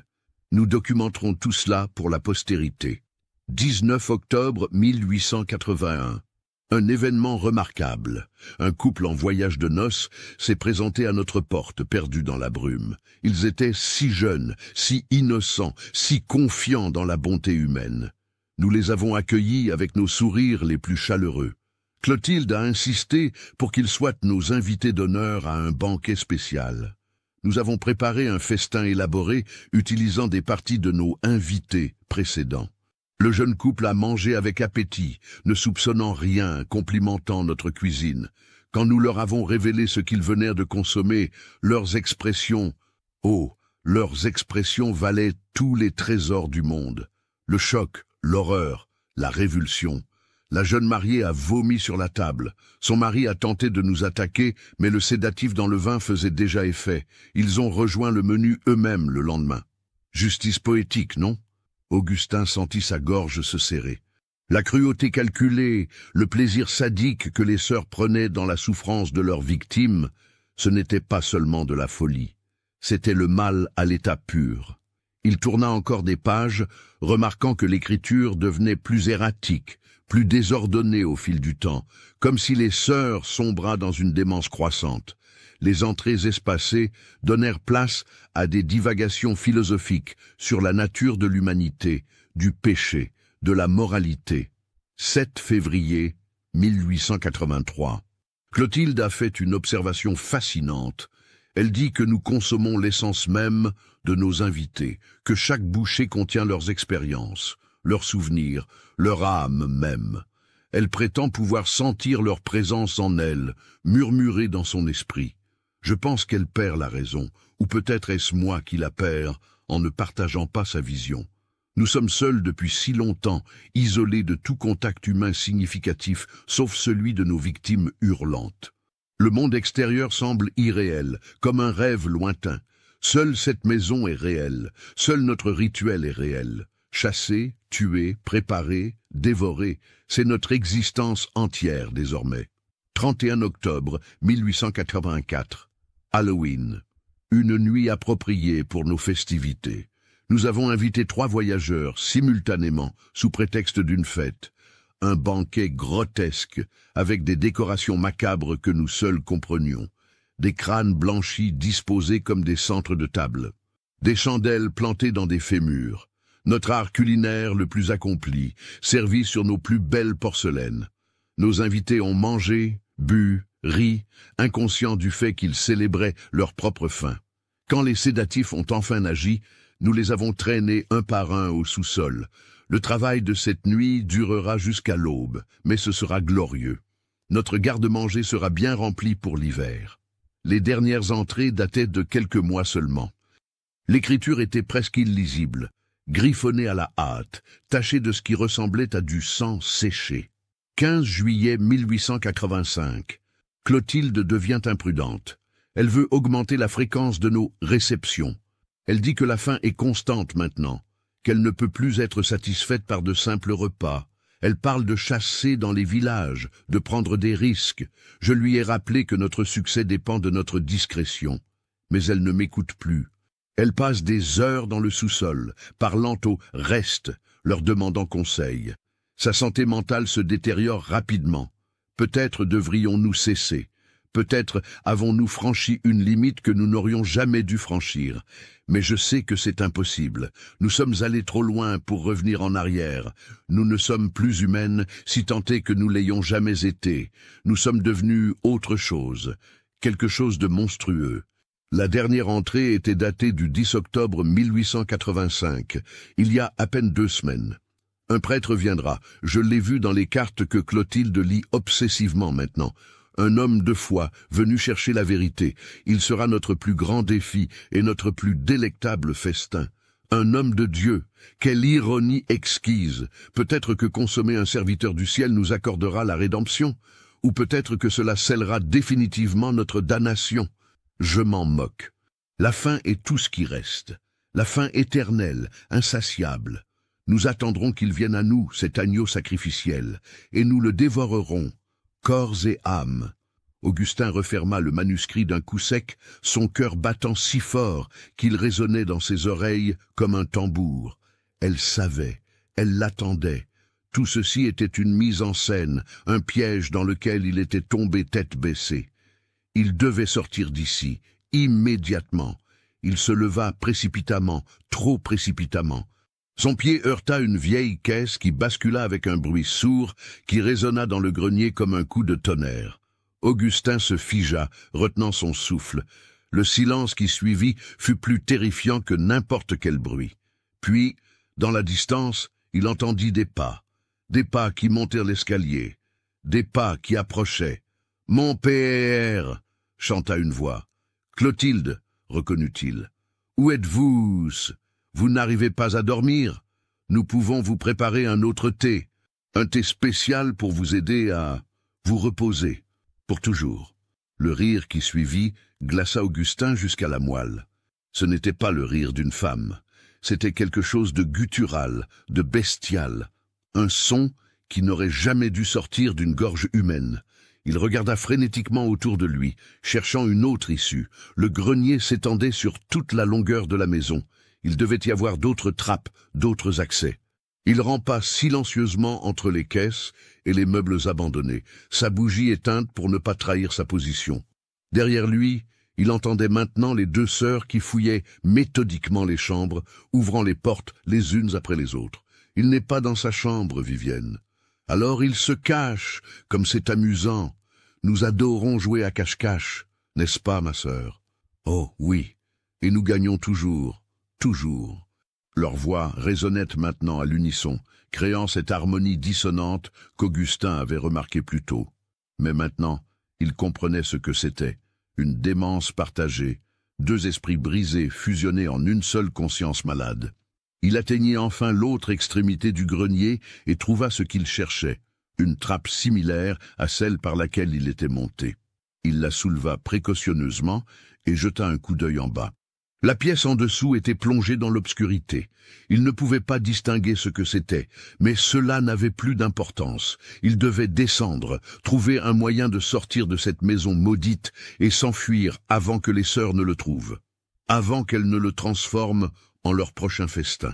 Nous documenterons tout cela pour la postérité. 19 octobre 1881. Un événement remarquable. Un couple en voyage de noces s'est présenté à notre porte, perdu dans la brume. Ils étaient si jeunes, si innocents, si confiants dans la bonté humaine. Nous les avons accueillis avec nos sourires les plus chaleureux. Clotilde a insisté pour qu'ils soient nos invités d'honneur à un banquet spécial. Nous avons préparé un festin élaboré utilisant des parties de nos invités précédents. Le jeune couple a mangé avec appétit, ne soupçonnant rien, complimentant notre cuisine. Quand nous leur avons révélé ce qu'ils venaient de consommer, leurs expressions valaient tous les trésors du monde. Le choc, l'horreur, la révulsion. La jeune mariée a vomi sur la table. Son mari a tenté de nous attaquer, mais le sédatif dans le vin faisait déjà effet. Ils ont rejoint le menu eux-mêmes le lendemain. Justice poétique, non? Augustin sentit sa gorge se serrer. La cruauté calculée, le plaisir sadique que les sœurs prenaient dans la souffrance de leurs victimes, ce n'était pas seulement de la folie. C'était le mal à l'état pur. Il tourna encore des pages, remarquant que l'écriture devenait plus erratique, plus désordonnée au fil du temps, comme si les sœurs sombraient dans une démence croissante. Les entrées espacées donnèrent place à des divagations philosophiques sur la nature de l'humanité, du péché, de la moralité. 7 février 1883. Clotilde a fait une observation fascinante. Elle dit que nous consommons l'essence même de nos invités, que chaque bouchée contient leurs expériences, leurs souvenirs, leur âme même. Elle prétend pouvoir sentir leur présence en elle, murmurer dans son esprit. Je pense qu'elle perd la raison, ou peut-être est-ce moi qui la perds en ne partageant pas sa vision. Nous sommes seuls depuis si longtemps, isolés de tout contact humain significatif, sauf celui de nos victimes hurlantes. Le monde extérieur semble irréel, comme un rêve lointain. Seule cette maison est réelle, seul notre rituel est réel. Chasser, tuer, préparer, dévorer, c'est notre existence entière désormais. 31 octobre 1884. Halloween. Une nuit appropriée pour nos festivités. Nous avons invité 3 voyageurs simultanément sous prétexte d'une fête. Un banquet grotesque avec des décorations macabres que nous seuls comprenions. Des crânes blanchis disposés comme des centres de table. Des chandelles plantées dans des fémurs. Notre art culinaire le plus accompli, servi sur nos plus belles porcelaines. Nos invités ont mangé, bu, ri, inconscients du fait qu'ils célébraient leur propre faim. Quand les sédatifs ont enfin agi, nous les avons traînés un par un au sous-sol. Le travail de cette nuit durera jusqu'à l'aube, mais ce sera glorieux. Notre garde-manger sera bien rempli pour l'hiver. Les dernières entrées dataient de quelques mois seulement. L'écriture était presque illisible, griffonnée à la hâte, tachée de ce qui ressemblait à du sang séché. 15 juillet 1885. Clotilde devient imprudente. Elle veut augmenter la fréquence de nos réceptions. Elle dit que la faim est constante maintenant, qu'elle ne peut plus être satisfaite par de simples repas. Elle parle de chasser dans les villages, de prendre des risques. Je lui ai rappelé que notre succès dépend de notre discrétion. Mais elle ne m'écoute plus. Elle passe des heures dans le sous-sol, parlant aux « restes », leur demandant conseil. Sa santé mentale se détériore rapidement. Peut-être devrions-nous cesser. Peut-être avons-nous franchi une limite que nous n'aurions jamais dû franchir. Mais je sais que c'est impossible. Nous sommes allés trop loin pour revenir en arrière. Nous ne sommes plus humaines, si tant est que nous l'ayons jamais été. Nous sommes devenus autre chose, quelque chose de monstrueux. La dernière entrée était datée du 10 octobre 1885, il y a à peine 2 semaines. Un prêtre viendra, je l'ai vu dans les cartes que Clotilde lit obsessivement maintenant. Un homme de foi, venu chercher la vérité. Il sera notre plus grand défi et notre plus délectable festin. Un homme de Dieu. Quelle ironie exquise. Peut-être que consommer un serviteur du ciel nous accordera la rédemption. Ou peut-être que cela scellera définitivement notre damnation. Je m'en moque. La faim est tout ce qui reste. La faim éternelle, insatiable. Nous attendrons qu'il vienne à nous, cet agneau sacrificiel, et nous le dévorerons. Corps et âme. Augustin referma le manuscrit d'un coup sec, son cœur battant si fort qu'il résonnait dans ses oreilles comme un tambour. Elle savait, elle l'attendait. Tout ceci était une mise en scène, un piège dans lequel il était tombé tête baissée. Il devait sortir d'ici, immédiatement. Il se leva précipitamment, trop précipitamment. Son pied heurta une vieille caisse qui bascula avec un bruit sourd qui résonna dans le grenier comme un coup de tonnerre. Augustin se figea, retenant son souffle. Le silence qui suivit fut plus terrifiant que n'importe quel bruit. Puis, dans la distance, il entendit des pas qui montèrent l'escalier, des pas qui approchaient. « Mon père !» chanta une voix. « Clotilde !» reconnut-il. « Où êtes-vous? Vous n'arrivez pas à dormir? Nous pouvons vous préparer un autre thé, un thé spécial pour vous aider à vous reposer, pour toujours. » Le rire qui suivit glaça Augustin jusqu'à la moelle. Ce n'était pas le rire d'une femme, c'était quelque chose de guttural, de bestial, un son qui n'aurait jamais dû sortir d'une gorge humaine. Il regarda frénétiquement autour de lui, cherchant une autre issue. Le grenier s'étendait sur toute la longueur de la maison. Il devait y avoir d'autres trappes, d'autres accès. Il rampa silencieusement entre les caisses et les meubles abandonnés, sa bougie éteinte pour ne pas trahir sa position. Derrière lui, il entendait maintenant les deux sœurs qui fouillaient méthodiquement les chambres, ouvrant les portes les unes après les autres. Il n'est pas dans sa chambre, Vivienne. Alors il se cache, comme c'est amusant. Nous adorons jouer à cache-cache, n'est-ce pas, ma sœur? Oh, oui, et nous gagnons toujours, toujours. Leurs voix résonnaient maintenant à l'unisson, créant cette harmonie dissonante qu'Augustin avait remarquée plus tôt. Mais maintenant, il comprenait ce que c'était, une démence partagée, deux esprits brisés fusionnés en une seule conscience malade. Il atteignit enfin l'autre extrémité du grenier et trouva ce qu'il cherchait, une trappe similaire à celle par laquelle il était monté. Il la souleva précautionneusement et jeta un coup d'œil en bas. La pièce en dessous était plongée dans l'obscurité. Il ne pouvait pas distinguer ce que c'était, mais cela n'avait plus d'importance. Il devait descendre, trouver un moyen de sortir de cette maison maudite et s'enfuir avant que les sœurs ne le trouvent, avant qu'elles ne le transforment en leur prochain festin.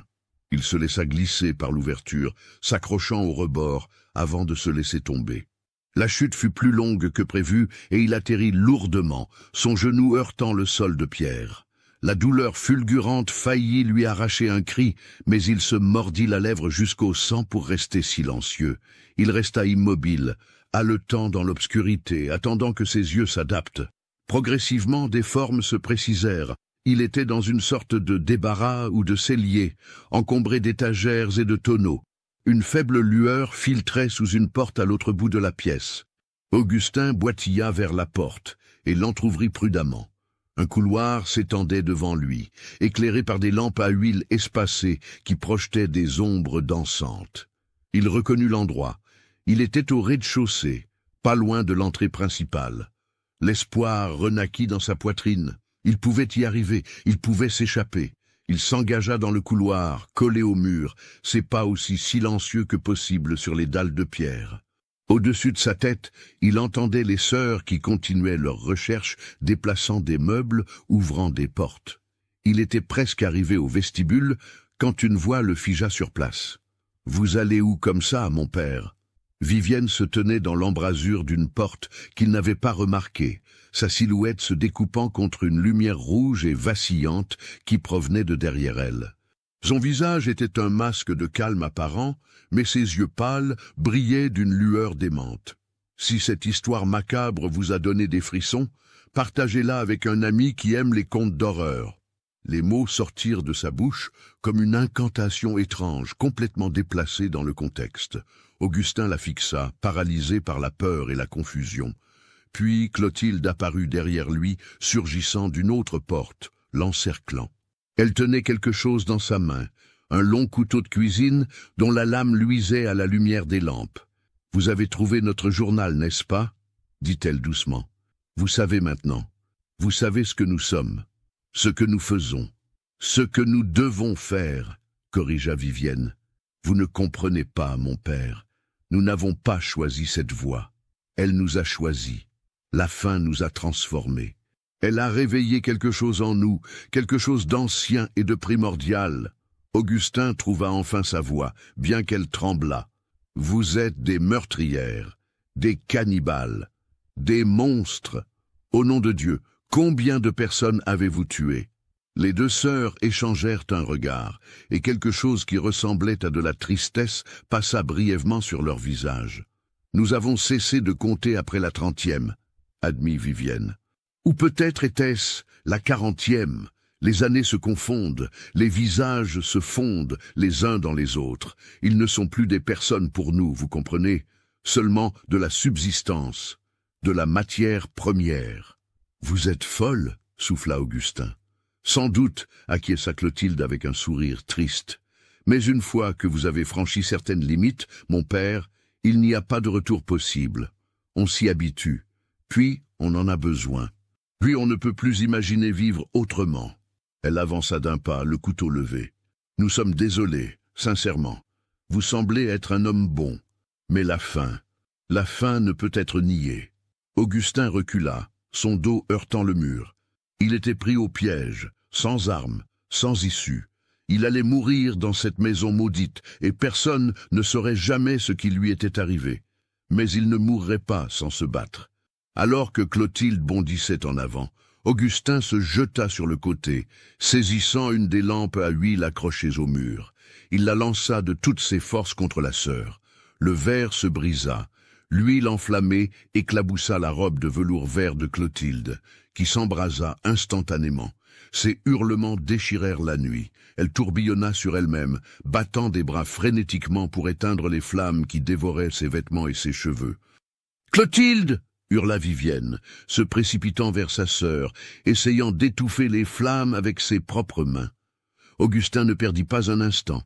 Il se laissa glisser par l'ouverture, s'accrochant au rebord, avant de se laisser tomber. La chute fut plus longue que prévu et il atterrit lourdement, son genou heurtant le sol de pierre. La douleur fulgurante faillit lui arracher un cri, mais il se mordit la lèvre jusqu'au sang pour rester silencieux. Il resta immobile, haletant dans l'obscurité, attendant que ses yeux s'adaptent. Progressivement, des formes se précisèrent. Il était dans une sorte de débarras ou de cellier, encombré d'étagères et de tonneaux. Une faible lueur filtrait sous une porte à l'autre bout de la pièce. Augustin boitilla vers la porte et l'entr'ouvrit prudemment. Un couloir s'étendait devant lui, éclairé par des lampes à huile espacées qui projetaient des ombres dansantes. Il reconnut l'endroit. Il était au rez-de-chaussée, pas loin de l'entrée principale. L'espoir renaquit dans sa poitrine. Il pouvait y arriver, il pouvait s'échapper. Il s'engagea dans le couloir, collé au mur, ses pas aussi silencieux que possible sur les dalles de pierre. Au-dessus de sa tête, il entendait les sœurs qui continuaient leurs recherches, déplaçant des meubles, ouvrant des portes. Il était presque arrivé au vestibule quand une voix le figea sur place. « Vous allez où comme ça, mon père ?» Vivienne se tenait dans l'embrasure d'une porte qu'il n'avait pas remarquée, sa silhouette se découpant contre une lumière rouge et vacillante qui provenait de derrière elle. Son visage était un masque de calme apparent, mais ses yeux pâles brillaient d'une lueur démente. Si cette histoire macabre vous a donné des frissons, partagez-la avec un ami qui aime les contes d'horreur. Les mots sortirent de sa bouche comme une incantation étrange, complètement déplacée dans le contexte. Augustin la fixa, paralysé par la peur et la confusion. Puis Clotilde apparut derrière lui, surgissant d'une autre porte, l'encerclant. Elle tenait quelque chose dans sa main, un long couteau de cuisine dont la lame luisait à la lumière des lampes. « Vous avez trouvé notre journal, n'est-ce pas ?» dit-elle doucement. « Vous savez maintenant. Vous savez ce que nous sommes, ce que nous faisons, ce que nous devons faire, » corrigea Vivienne. « Vous ne comprenez pas, mon père. Nous n'avons pas choisi cette voie. Elle nous a choisis. La faim nous a transformés. Elle a réveillé quelque chose en nous, quelque chose d'ancien et de primordial. » Augustin trouva enfin sa voix, bien qu'elle tremblât. « Vous êtes des meurtrières, des cannibales, des monstres. Au nom de Dieu, combien de personnes avez-vous tué ?» Les deux sœurs échangèrent un regard, et quelque chose qui ressemblait à de la tristesse passa brièvement sur leur visage. « Nous avons cessé de compter après la 30e, admit Vivienne. Ou peut-être était-ce la 40e. Les années se confondent, les visages se fondent les uns dans les autres. Ils ne sont plus des personnes pour nous, vous comprenez? Seulement de la subsistance, de la matière première. Vous êtes folle, souffla Augustin. Sans doute, acquiesça Clotilde avec un sourire triste. Mais une fois que vous avez franchi certaines limites, mon père, il n'y a pas de retour possible. On s'y habitue, puis on en a besoin. Puis on ne peut plus imaginer vivre autrement. Elle avança d'un pas, le couteau levé. Nous sommes désolés, sincèrement. Vous semblez être un homme bon. Mais la faim ne peut être niée. Augustin recula, son dos heurtant le mur. Il était pris au piège, sans armes, sans issue. Il allait mourir dans cette maison maudite, et personne ne saurait jamais ce qui lui était arrivé. Mais il ne mourrait pas sans se battre. Alors que Clotilde bondissait en avant, Augustin se jeta sur le côté, saisissant une des lampes à huile accrochées au mur. Il la lança de toutes ses forces contre la sœur. Le verre se brisa. L'huile enflammée éclaboussa la robe de velours vert de Clotilde, qui s'embrasa instantanément. Ses hurlements déchirèrent la nuit. Elle tourbillonna sur elle-même, battant des bras frénétiquement pour éteindre les flammes qui dévoraient ses vêtements et ses cheveux. « Clotilde !» hurla Vivienne, se précipitant vers sa sœur, essayant d'étouffer les flammes avec ses propres mains. Augustin ne perdit pas un instant.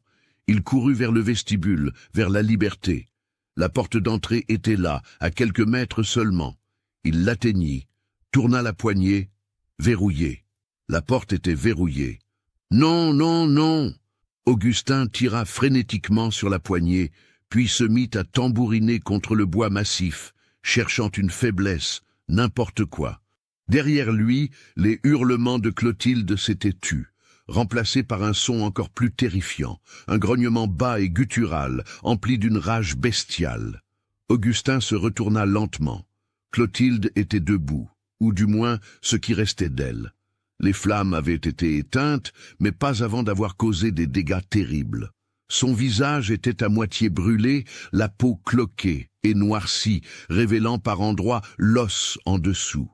Il courut vers le vestibule, vers la liberté. La porte d'entrée était là, à quelques mètres seulement. Il l'atteignit, tourna la poignée, verrouillée. La porte était verrouillée. Non, non, non! Augustin tira frénétiquement sur la poignée, puis se mit à tambouriner contre le bois massif, cherchant une faiblesse, n'importe quoi. Derrière lui, les hurlements de Clotilde s'étaient tus, remplacés par un son encore plus terrifiant, un grognement bas et guttural, empli d'une rage bestiale. Augustin se retourna lentement. Clotilde était debout, ou du moins ce qui restait d'elle. Les flammes avaient été éteintes, mais pas avant d'avoir causé des dégâts terribles. Son visage était à moitié brûlé, la peau cloquée et noircie, révélant par endroits l'os en dessous.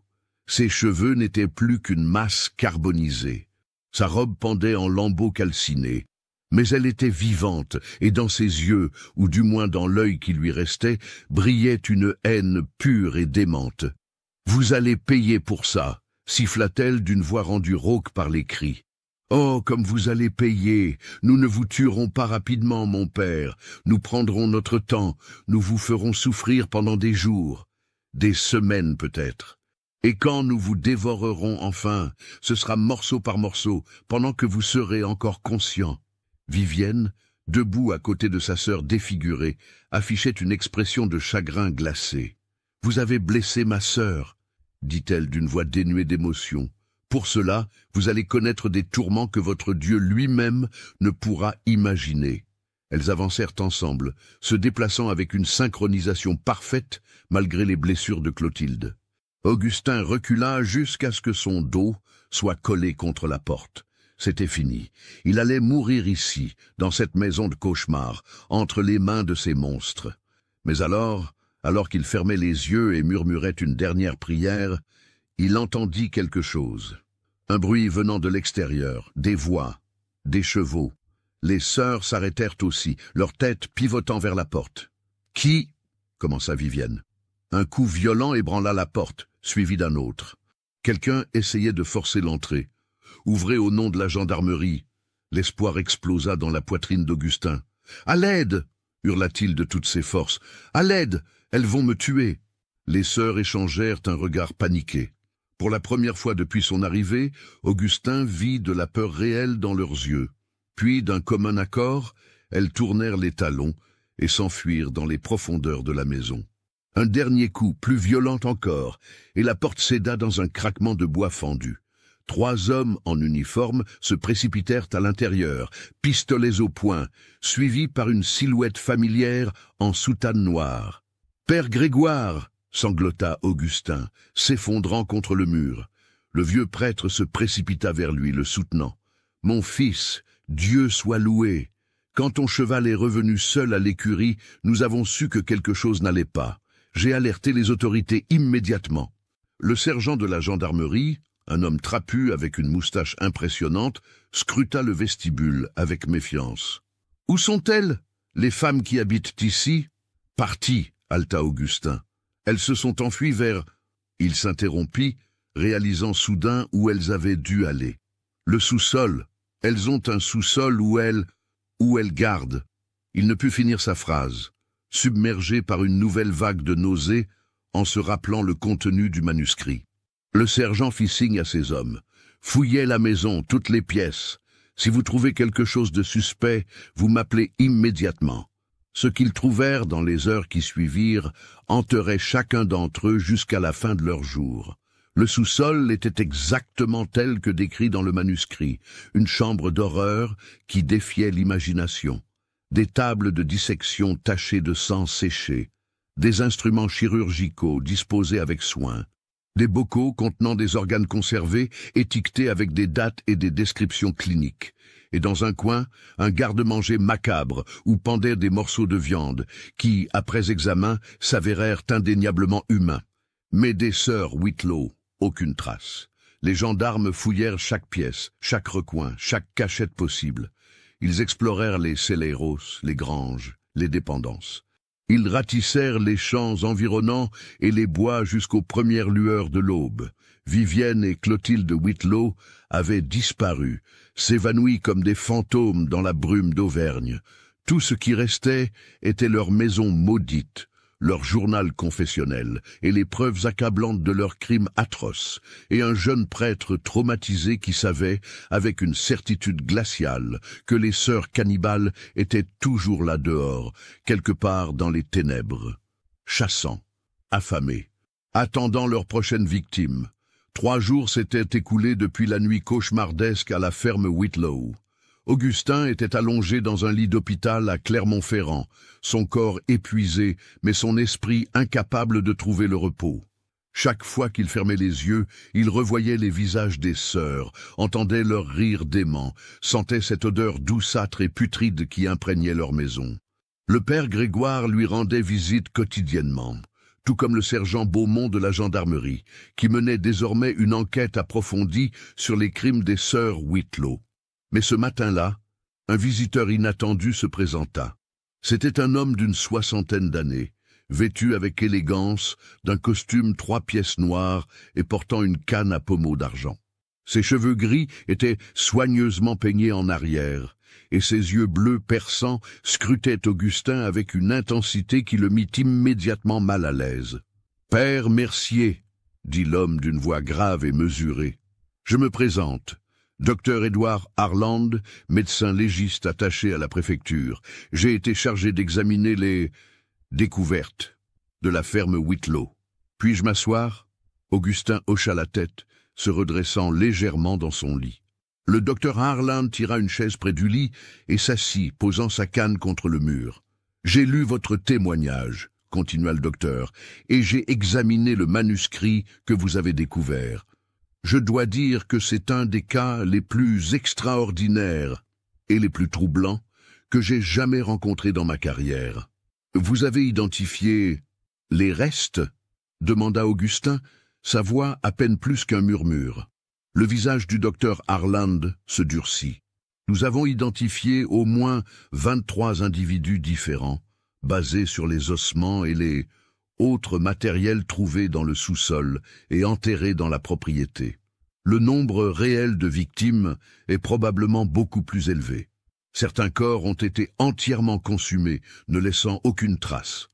Ses cheveux n'étaient plus qu'une masse carbonisée. Sa robe pendait en lambeaux calcinés. Mais elle était vivante, et dans ses yeux, ou du moins dans l'œil qui lui restait, brillait une haine pure et démente. « Vous allez payer pour ça !» siffla-t-elle d'une voix rendue rauque par les cris. « Oh, comme vous allez payer! Nous ne vous tuerons pas rapidement, mon père. Nous prendrons notre temps. Nous vous ferons souffrir pendant des jours. Des semaines peut-être. Et quand nous vous dévorerons enfin, ce sera morceau par morceau, pendant que vous serez encore conscient. » Vivienne, debout à côté de sa sœur défigurée, affichait une expression de chagrin glacé. « Vous avez blessé ma sœur, » dit-elle d'une voix dénuée d'émotion. Pour cela, vous allez connaître des tourments que votre Dieu lui-même ne pourra imaginer. Elles avancèrent ensemble, se déplaçant avec une synchronisation parfaite malgré les blessures de Clotilde. Augustin recula jusqu'à ce que son dos soit collé contre la porte. C'était fini. Il allait mourir ici, dans cette maison de cauchemar, entre les mains de ces monstres. Mais alors qu'il fermait les yeux et murmurait une dernière prière, il entendit quelque chose. Un bruit venant de l'extérieur, des voix, des chevaux. Les sœurs s'arrêtèrent aussi, leur tête pivotant vers la porte. « Qui ?» commença Vivienne. Un coup violent ébranla la porte, suivi d'un autre. Quelqu'un essayait de forcer l'entrée. « Ouvrez au nom de la gendarmerie !» L'espoir explosa dans la poitrine d'Augustin. « À l'aide !» hurla-t-il de toutes ses forces. « À l'aide ! Elles vont me tuer !» Les sœurs échangèrent un regard paniqué. Pour la première fois depuis son arrivée, Augustin vit de la peur réelle dans leurs yeux. Puis, d'un commun accord, elles tournèrent les talons et s'enfuirent dans les profondeurs de la maison. Un dernier coup, plus violent encore, et la porte céda dans un craquement de bois fendu. 3 hommes en uniforme se précipitèrent à l'intérieur, pistolets au poing, suivis par une silhouette familière en soutane noire. « Père Grégoire !» sanglota Augustin, s'effondrant contre le mur. Le vieux prêtre se précipita vers lui, le soutenant. « Mon fils, Dieu soit loué. Quand ton cheval est revenu seul à l'écurie, nous avons su que quelque chose n'allait pas. J'ai alerté les autorités immédiatement. Le sergent de la gendarmerie, un homme trapu avec une moustache impressionnante, scruta le vestibule avec méfiance. « Où sont-elles, les femmes qui habitent ici ?»« Parties, halta Augustin. Elles se sont enfuies vers... » Il s'interrompit, réalisant soudain où elles avaient dû aller. « Le sous-sol. Elles ont un sous-sol où elles gardent. » Il ne put finir sa phrase, submergé par une nouvelle vague de nausées, en se rappelant le contenu du manuscrit. Le sergent fit signe à ses hommes. « Fouillez la maison, toutes les pièces. Si vous trouvez quelque chose de suspect, vous m'appelez immédiatement. » Ce qu'ils trouvèrent dans les heures qui suivirent hanterait chacun d'entre eux jusqu'à la fin de leur jour. Le sous-sol était exactement tel que décrit dans le manuscrit, une chambre d'horreur qui défiait l'imagination. Des tables de dissection tachées de sang séché, des instruments chirurgicaux disposés avec soin, des bocaux contenant des organes conservés étiquetés avec des dates et des descriptions cliniques, et dans un coin, un garde-manger macabre où pendaient des morceaux de viande qui, après examen, s'avérèrent indéniablement humains. Mais des sœurs Whitlow, aucune trace. Les gendarmes fouillèrent chaque pièce, chaque recoin, chaque cachette possible. Ils explorèrent les celleiros, les granges, les dépendances. Ils ratissèrent les champs environnants et les bois jusqu'aux premières lueurs de l'aube. Vivienne et Clotilde Whitlow avaient disparu, s'évanouies comme des fantômes dans la brume d'Auvergne. Tout ce qui restait était leur maison maudite, leur journal confessionnel et les preuves accablantes de leurs crimes atroces, et un jeune prêtre traumatisé qui savait, avec une certitude glaciale, que les sœurs cannibales étaient toujours là dehors, quelque part dans les ténèbres, chassant, affamés, attendant leur prochaine victime. 3 jours s'étaient écoulés depuis la nuit cauchemardesque à la ferme Whitlow. Augustin était allongé dans un lit d'hôpital à Clermont-Ferrand, son corps épuisé, mais son esprit incapable de trouver le repos. Chaque fois qu'il fermait les yeux, il revoyait les visages des sœurs, entendait leur rire dément, sentait cette odeur douceâtre et putride qui imprégnait leur maison. Le père Grégoire lui rendait visite quotidiennement, tout comme le sergent Beaumont de la gendarmerie, qui menait désormais une enquête approfondie sur les crimes des sœurs Whitlow. Mais ce matin-là, un visiteur inattendu se présenta. C'était un homme d'une 60aine d'années, vêtu avec élégance d'un costume 3 pièces noires et portant une canne à pommeau d'argent. Ses cheveux gris étaient soigneusement peignés en arrière, et ses yeux bleus perçants scrutaient Augustin avec une intensité qui le mit immédiatement mal à l'aise. « Père Mercier, » dit l'homme d'une voix grave et mesurée, « je me présente. Dr Edward Harland, médecin légiste attaché à la préfecture. J'ai été chargé d'examiner les découvertes de la ferme Whitlow. Puis-je m'asseoir ?» Augustin hocha la tête, se redressant légèrement dans son lit. Le docteur Harland tira une chaise près du lit et s'assit, posant sa canne contre le mur. « J'ai lu votre témoignage, » continua le docteur, « et j'ai examiné le manuscrit que vous avez découvert. Je dois dire que c'est un des cas les plus extraordinaires et les plus troublants que j'ai jamais rencontrés dans ma carrière. Vous avez identifié les restes ?» demanda Augustin, sa voix à peine plus qu'un murmure. Le visage du docteur Harland se durcit. « Nous avons identifié au moins 23 individus différents, basés sur les ossements et les autres matériels trouvés dans le sous-sol et enterrés dans la propriété. Le nombre réel de victimes est probablement beaucoup plus élevé. Certains corps ont été entièrement consumés, ne laissant aucune trace. »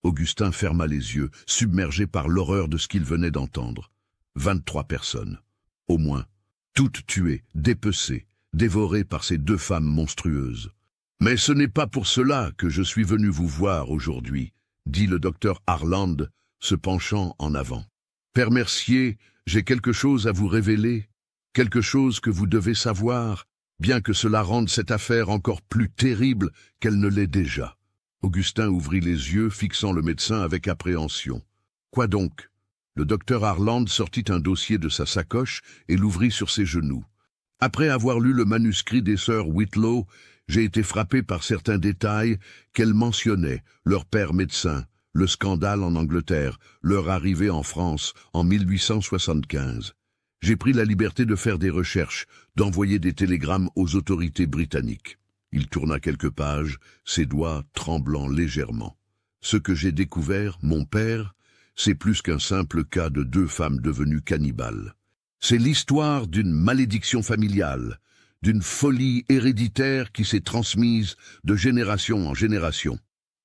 Augustin ferma les yeux, submergé par l'horreur de ce qu'il venait d'entendre. 23 personnes, au moins, toutes tuées, dépecées, dévorées par ces 2 femmes monstrueuses. « Mais ce n'est pas pour cela que je suis venu vous voir aujourd'hui, » dit le docteur Harland, se penchant en avant. « Père Mercier, j'ai quelque chose à vous révéler, quelque chose que vous devez savoir, bien que cela rende cette affaire encore plus terrible qu'elle ne l'est déjà. » Augustin ouvrit les yeux, fixant le médecin avec appréhension. « Quoi donc ?» Le docteur Harland sortit un dossier de sa sacoche et l'ouvrit sur ses genoux. « Après avoir lu le manuscrit des sœurs Whitlow, j'ai été frappé par certains détails qu'elles mentionnaient, leur père médecin, le scandale en Angleterre, leur arrivée en France en 1875. J'ai pris la liberté de faire des recherches, d'envoyer des télégrammes aux autorités britanniques. Il tourna quelques pages, ses doigts tremblant légèrement. Ce que j'ai découvert, mon père, c'est plus qu'un simple cas de deux femmes devenues cannibales. C'est l'histoire d'une malédiction familiale, d'une folie héréditaire qui s'est transmise de génération en génération.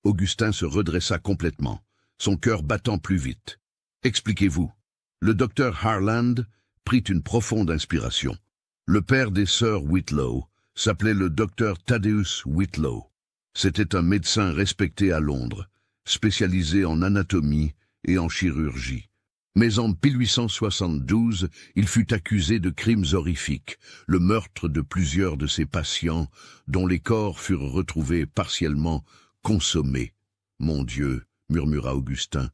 Augustin se redressa complètement, son cœur battant plus vite. « Expliquez-vous. » Le docteur Harland prit une profonde inspiration. Le père des sœurs Whitlow s'appelait le docteur Thaddeus Whitlow. C'était un médecin respecté à Londres, spécialisé en anatomie et en chirurgie. Mais en 1872, il fut accusé de crimes horrifiques, le meurtre de plusieurs de ses patients, dont les corps furent retrouvés partiellement consommés. « Mon Dieu !» murmura Augustin.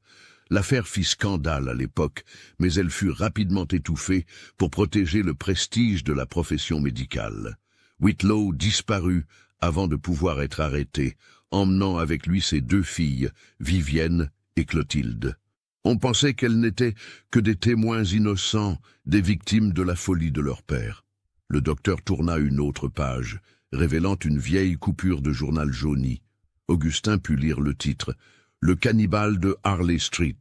L'affaire fit scandale à l'époque, mais elle fut rapidement étouffée pour protéger le prestige de la profession médicale. Whitlow disparut avant de pouvoir être arrêté, emmenant avec lui ses deux filles, Vivienne et Clotilde. On pensait qu'elles n'étaient que des témoins innocents, des victimes de la folie de leur père. Le docteur tourna une autre page, révélant une vieille coupure de journal jauni. Augustin put lire le titre « Le cannibale de Harley Street,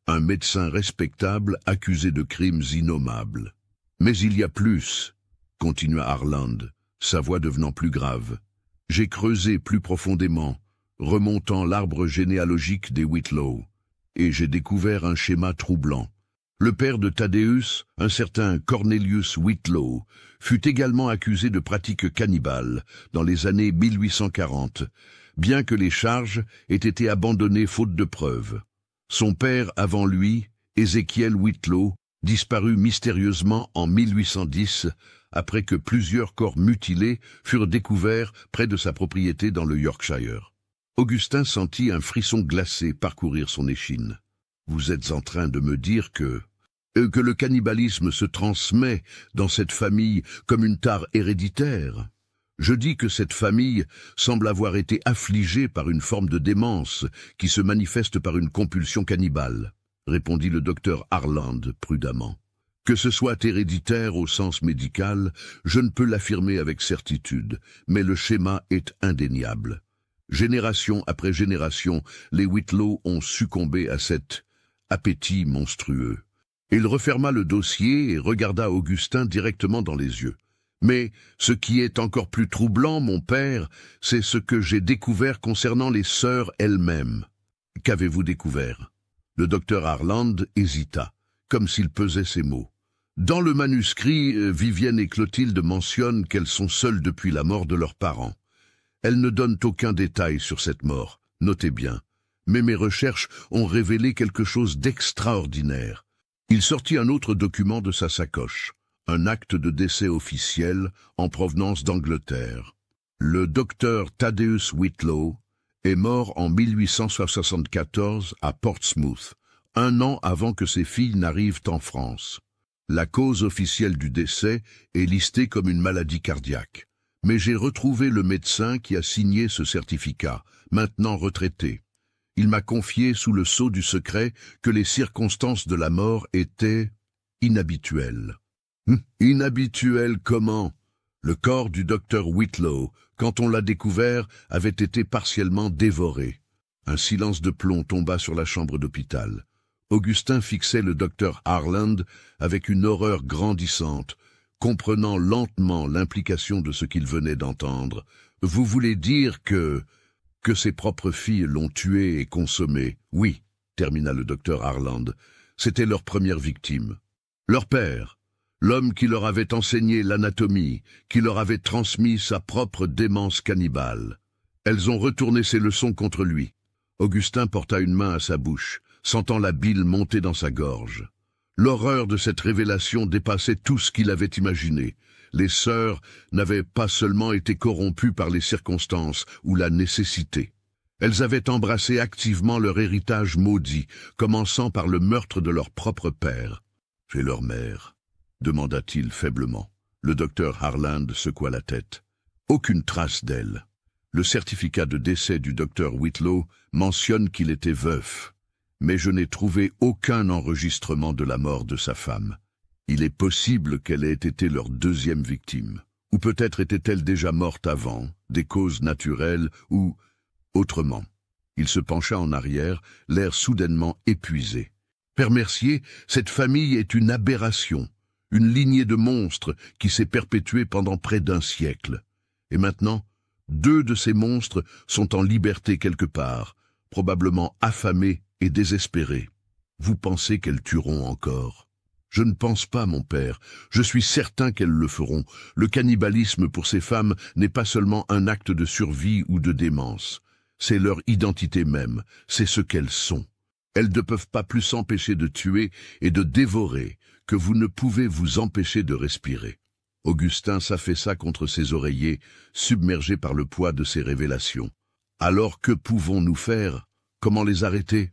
un médecin respectable accusé de crimes innommables. » « Mais il y a plus, » continua Harland, sa voix devenant plus grave. « J'ai creusé plus profondément, remontant l'arbre généalogique des Whitlow, et j'ai découvert un schéma troublant. Le père de Thaddeus, un certain Cornelius Whitlow, fut également accusé de pratiques cannibales dans les années 1840, bien que les charges aient été abandonnées faute de preuves. Son père avant lui, Ézéchiel Whitlow, disparut mystérieusement en 1810, après que plusieurs corps mutilés furent découverts près de sa propriété dans le Yorkshire. Augustin sentit un frisson glacé parcourir son échine. « Vous êtes en train de me dire que le cannibalisme se transmet dans cette famille comme une tare héréditaire. Je dis que cette famille semble avoir été affligée par une forme de démence qui se manifeste par une compulsion cannibale, » répondit le docteur Harland prudemment. « Que ce soit héréditaire au sens médical, je ne peux l'affirmer avec certitude, mais le schéma est indéniable. Génération après génération, les Whitlow ont succombé à cet appétit monstrueux. » Il referma le dossier et regarda Augustin directement dans les yeux. « Mais ce qui est encore plus troublant, mon père, c'est ce que j'ai découvert concernant les sœurs elles-mêmes. »« Qu'avez-vous découvert ?» Le docteur Harland hésita, comme s'il pesait ses mots. « Dans le manuscrit, Vivienne et Clotilde mentionnent qu'elles sont seules depuis la mort de leurs parents. Elles ne donnent aucun détail sur cette mort, notez bien. Mais mes recherches ont révélé quelque chose d'extraordinaire. » Il sortit un autre document de sa sacoche, un acte de décès officiel en provenance d'Angleterre. Le docteur Thaddeus Whitlow est mort en 1874 à Portsmouth, un an avant que ses filles n'arrivent en France. La cause officielle du décès est listée comme une maladie cardiaque. Mais j'ai retrouvé le médecin qui a signé ce certificat, maintenant retraité. Il m'a confié sous le sceau du secret que les circonstances de la mort étaient inhabituelles. Inhabituelles comment? Le corps du docteur Whitlow, quand on l'a découvert, avait été partiellement dévoré. Un silence de plomb tomba sur la chambre d'hôpital. Augustin fixait le docteur Harland avec une horreur grandissante, comprenant lentement l'implication de ce qu'il venait d'entendre. « Vous voulez dire que ses propres filles l'ont tué et consommé. Oui, termina le docteur Harland, c'était leur première victime. Leur père, l'homme qui leur avait enseigné l'anatomie, qui leur avait transmis sa propre démence cannibale. Elles ont retourné ses leçons contre lui. » Augustin porta une main à sa bouche, sentant la bile monter dans sa gorge. L'horreur de cette révélation dépassait tout ce qu'il avait imaginé. Les sœurs n'avaient pas seulement été corrompues par les circonstances ou la nécessité. Elles avaient embrassé activement leur héritage maudit, commençant par le meurtre de leur propre père. « Et leur mère ?» demanda-t-il faiblement. Le docteur Harland secoua la tête. « Aucune trace d'elle. Le certificat de décès du docteur Whitlow mentionne qu'il était veuf, mais je n'ai trouvé aucun enregistrement de la mort de sa femme. Il est possible qu'elle ait été leur deuxième victime. Ou peut-être était-elle déjà morte avant, des causes naturelles ou autrement. Il se pencha en arrière, l'air soudainement épuisé. Père Mercier, cette famille est une aberration, une lignée de monstres qui s'est perpétuée pendant près d'un siècle. Et maintenant, 2 de ces monstres sont en liberté quelque part, probablement affamés et désespérés. Vous pensez qu'elles tueront encore ? Je ne pense pas, mon père. Je suis certain qu'elles le feront. Le cannibalisme pour ces femmes n'est pas seulement un acte de survie ou de démence. C'est leur identité même, c'est ce qu'elles sont. Elles ne peuvent pas plus s'empêcher de tuer et de dévorer que vous ne pouvez vous empêcher de respirer. Augustin s'affaissa contre ses oreillers, submergé par le poids de ces révélations. Alors que pouvons-nous faire? Comment les arrêter?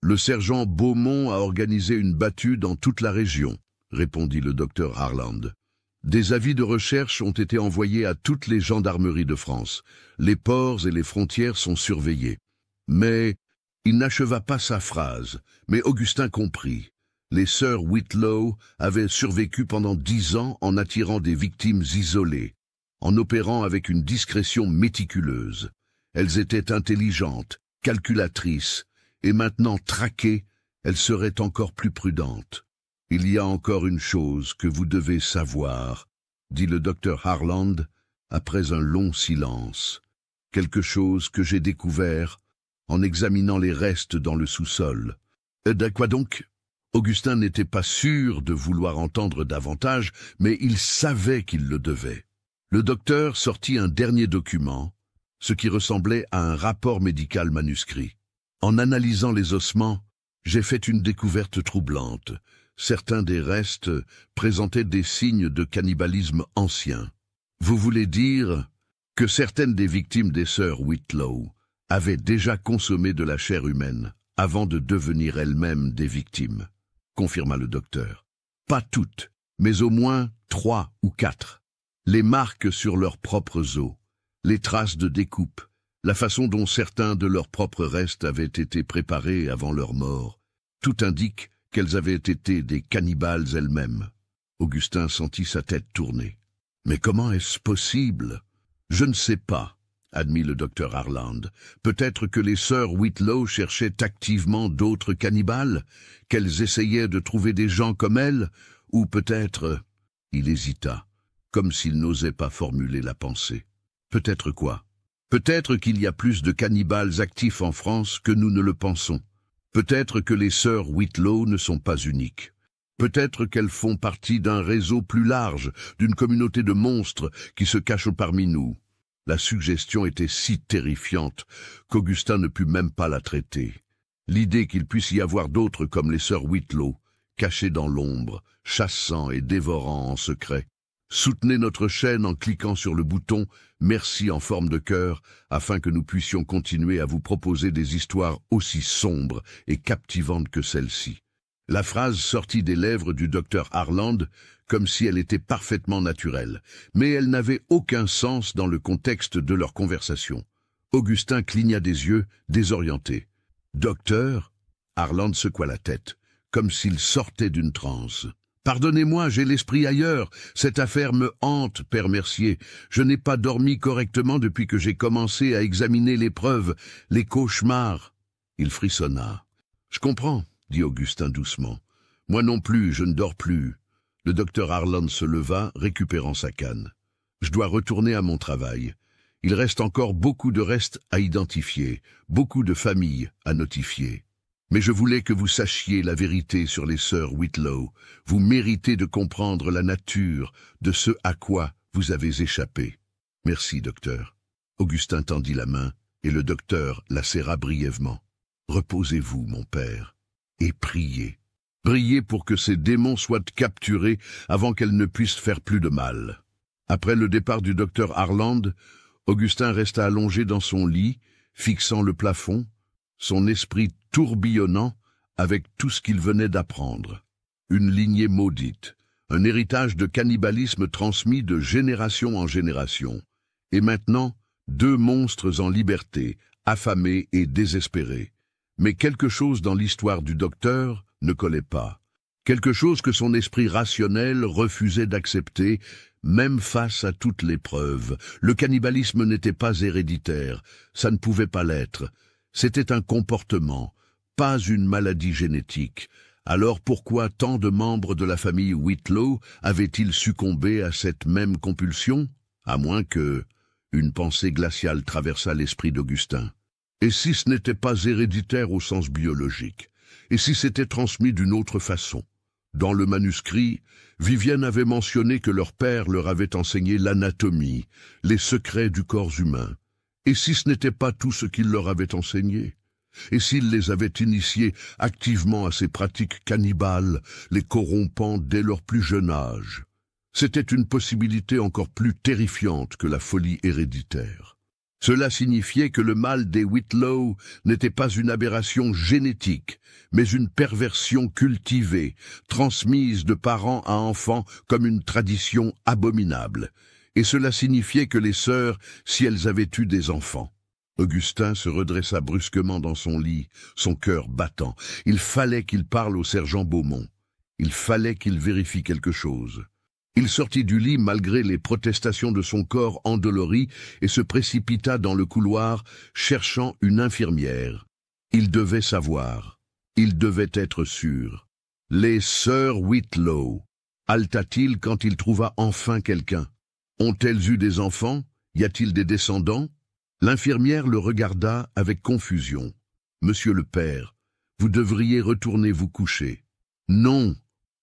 Le sergent Beaumont a organisé une battue dans toute la région, répondit le docteur Harland. Des avis de recherche ont été envoyés à toutes les gendarmeries de France. Les ports et les frontières sont surveillés. Mais il n'acheva pas sa phrase, mais Augustin comprit. Les sœurs Whitlow avaient survécu pendant 10 ans en attirant des victimes isolées, en opérant avec une discrétion méticuleuse. Elles étaient intelligentes, calculatrices, et maintenant traquées, elles seraient encore plus prudentes. Il y a encore une chose que vous devez savoir, dit le docteur Harland après un long silence. Quelque chose que j'ai découvert en examinant les restes dans le sous-sol. De quoi donc? Augustin n'était pas sûr de vouloir entendre davantage, mais il savait qu'il le devait. Le docteur sortit un dernier document, ce qui ressemblait à un rapport médical manuscrit. En analysant les ossements, j'ai fait une découverte troublante. Certains des restes présentaient des signes de cannibalisme ancien. Vous voulez dire que certaines des victimes des sœurs Whitlow avaient déjà consommé de la chair humaine avant de devenir elles-mêmes des victimes, confirma le docteur. Pas toutes, mais au moins 3 ou 4. Les marques sur leurs propres os, les traces de découpe, la façon dont certains de leurs propres restes avaient été préparés avant leur mort, tout indique qu'elles avaient été des cannibales elles-mêmes. Augustin sentit sa tête tourner. Mais comment est-ce possible? Je ne sais pas, admit le docteur Harland. Peut-être que les sœurs Whitlow cherchaient activement d'autres cannibales, qu'elles essayaient de trouver des gens comme elles, ou peut-être... Il hésita, comme s'il n'osait pas formuler la pensée. Peut-être quoi? Peut-être qu'il y a plus de cannibales actifs en France que nous ne le pensons. Peut-être que les sœurs Whitlow ne sont pas uniques. Peut-être qu'elles font partie d'un réseau plus large, d'une communauté de monstres qui se cachent parmi nous. La suggestion était si terrifiante qu'Augustin ne put même pas la traiter. L'idée qu'il puisse y avoir d'autres comme les sœurs Whitlow, cachées dans l'ombre, chassant et dévorant en secret. Soutenez notre chaîne en cliquant sur le bouton « Merci » en forme de cœur, afin que nous puissions continuer à vous proposer des histoires aussi sombres et captivantes que celle-ci. La phrase sortit des lèvres du docteur Harland comme si elle était parfaitement naturelle, mais elle n'avait aucun sens dans le contexte de leur conversation. Augustin cligna des yeux, désorienté. « Docteur ?» Harland secoua la tête, comme s'il sortait d'une transe. « Pardonnez-moi, j'ai l'esprit ailleurs. Cette affaire me hante, Père Mercier. Je n'ai pas dormi correctement depuis que j'ai commencé à examiner les preuves, les cauchemars. » Il frissonna. « Je comprends, » dit Augustin doucement. « Moi non plus, je ne dors plus. » Le docteur Harland se leva, récupérant sa canne. « Je dois retourner à mon travail. Il reste encore beaucoup de restes à identifier, beaucoup de familles à notifier. Mais je voulais que vous sachiez la vérité sur les sœurs Whitlow. Vous méritez de comprendre la nature de ce à quoi vous avez échappé. Merci, docteur. » Augustin tendit la main, et le docteur la serra brièvement. « Reposez-vous, mon père, et priez. Priez pour que ces démons soient capturés avant qu'elles ne puissent faire plus de mal. » Après le départ du docteur Harland, Augustin resta allongé dans son lit, fixant le plafond, son esprit tourbillonnant avec tout ce qu'il venait d'apprendre. Une lignée maudite, un héritage de cannibalisme transmis de génération en génération. Et maintenant, Deux monstres en liberté, affamés et désespérés. Mais quelque chose dans l'histoire du docteur ne collait pas. Quelque chose que son esprit rationnel refusait d'accepter, même face à toutes les preuves. Le cannibalisme n'était pas héréditaire, ça ne pouvait pas l'être. C'était un comportement, pas une maladie génétique. Alors pourquoi tant de membres de la famille Whitlow avaient-ils succombé à cette même compulsion? À moins que une pensée glaciale traversât l'esprit d'Augustin. Et si ce n'était pas héréditaire au sens biologique? Et si c'était transmis d'une autre façon? Dans le manuscrit, Vivienne avait mentionné que leur père leur avait enseigné l'anatomie, les secrets du corps humain. Et si ce n'était pas tout ce qu'il leur avait enseigné? Et s'il les avait initiés activement à ces pratiques cannibales, les corrompant dès leur plus jeune âge? C'était une possibilité encore plus terrifiante que la folie héréditaire. Cela signifiait que le mal des Whitlow n'était pas une aberration génétique, mais une perversion cultivée, transmise de parents à enfants comme une tradition abominable. Et cela signifiait que les sœurs, si elles avaient eu des enfants. Augustin se redressa brusquement dans son lit, son cœur battant. Il fallait qu'il parle au sergent Beaumont. Il fallait qu'il vérifie quelque chose. Il sortit du lit malgré les protestations de son corps endolori et se précipita dans le couloir, cherchant une infirmière. Il devait savoir. Il devait être sûr. Les sœurs Whitlow. Halta-t-il quand il trouva enfin quelqu'un? Ont-elles eu des enfants? Y a-t-il des descendants? L'infirmière le regarda avec confusion. « Monsieur le père, vous devriez retourner vous coucher. »« Non !»